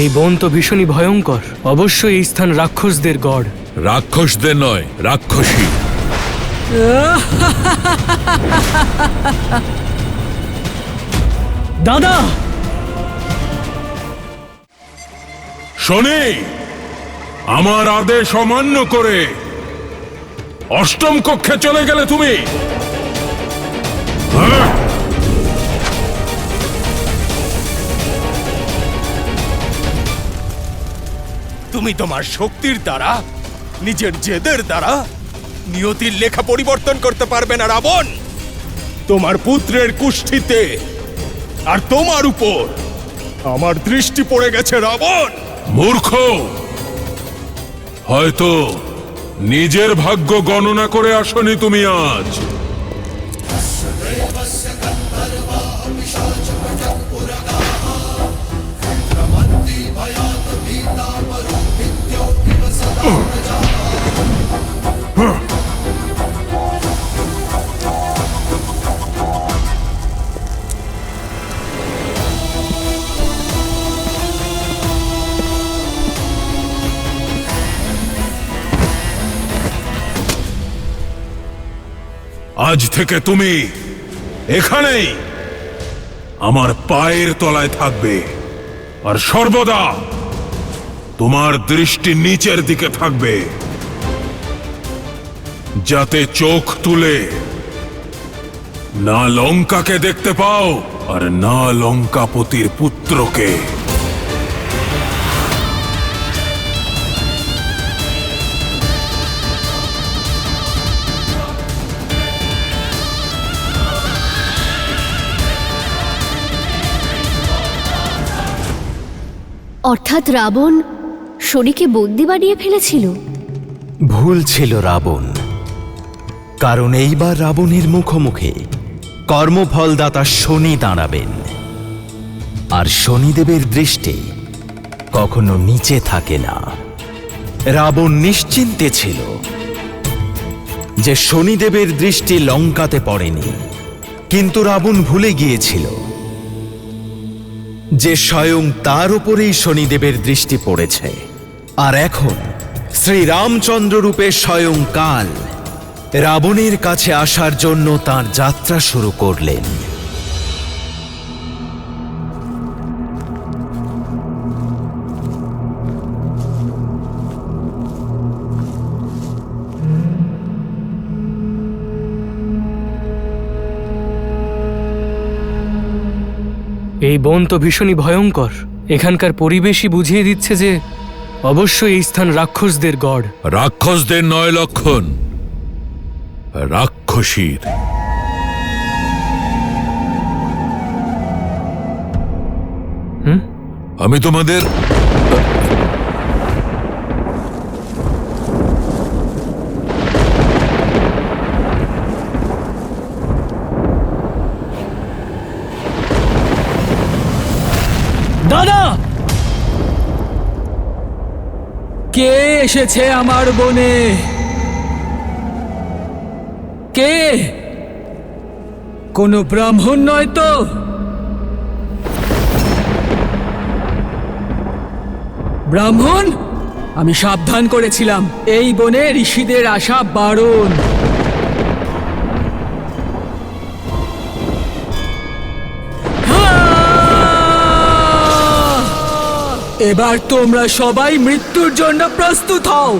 এই বন তো ভীষণই ভয়ঙ্কর। অবশ্যই এই স্থান রাক্ষসদের গড়। রাক্ষসদের নয়, রাক্ষসী। দাদা! শনি, আমার আদেশ অমান্য করে অষ্টম কক্ষে চলে গেলে তুমি? হ্যাঁ? তুমি তোমার শক্তির দ্বারা, নিজের জেদের দ্বারা নিয়তির লেখা পরিবর্তন করতে পারবে না রাবণ। তোমার পুত্রের কুষ্ঠিতে আর তোমার উপর আমার দৃষ্টি পড়ে গেছে রাবণ। মূর্খ, হয়তো নিজের ভাগ্য গণনা করে আসনি তুমি আজ। আজ থেকে তুমি এখানেই আমার পায়ের তলায় থাকবে, আর সর্বদা তোমার দৃষ্টি নিচের দিকে থাকবে, যাতে চোখ তুলে না লঙ্কাকে দেখতে পাও আর না লঙ্কাপতির পুত্রকে। অর্থাৎ রাবণ শনিকে বন্দি বানিয়ে ফেলেছিল। ভুল ছিল রাবণ, কারণ এইবার রাবণের মুখোমুখি কর্মফলদাতা শনি দাঁড়াবেন, আর শনিদেবের দৃষ্টি কখনো নিচে থাকে না। রাবণ নিশ্চিন্তে ছিল যে শনিদেবের দৃষ্টি লঙ্কাতে পড়েনি, কিন্তু রাবণ ভুলে গিয়েছিল যে স্বয়ং তার উপরেই শনিদেবের দৃষ্টি পড়েছে। আর এখন শ্রীরামচন্দ্র রূপে স্বয়ং কাল রাবণের কাছে আসার জন্য তার যাত্রা শুরু করলেন। এই বন তো ভীষণই ভয়ঙ্কর। এখানকার পরিবেশই বুঝিয়ে দিচ্ছে যে অবশ্যই এই স্থান রাক্ষসদের গড়। রাক্ষসদের নয় লক্ষণ, রাক্ষসীর। আমি তোমাদের দাদা, কে এসেছে আমার বনে? কে? কোনো ব্রাহ্মণ নয় তো? ব্রাহ্মণ? আমি সাবধান করেছিলাম, এই বনে ঋষিদের আসা বারণ। এবার তোমরা সবাই মৃত্যুর জন্য প্রস্তুত হও।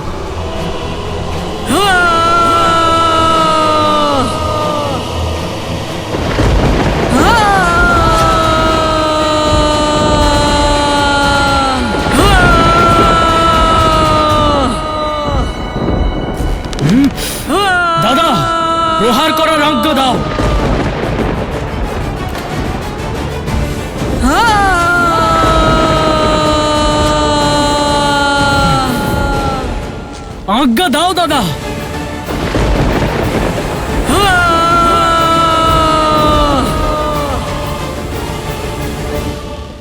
দাদা, প্রহার করার আজ্ঞা দাও। আজ্ঞা দাও দাদা।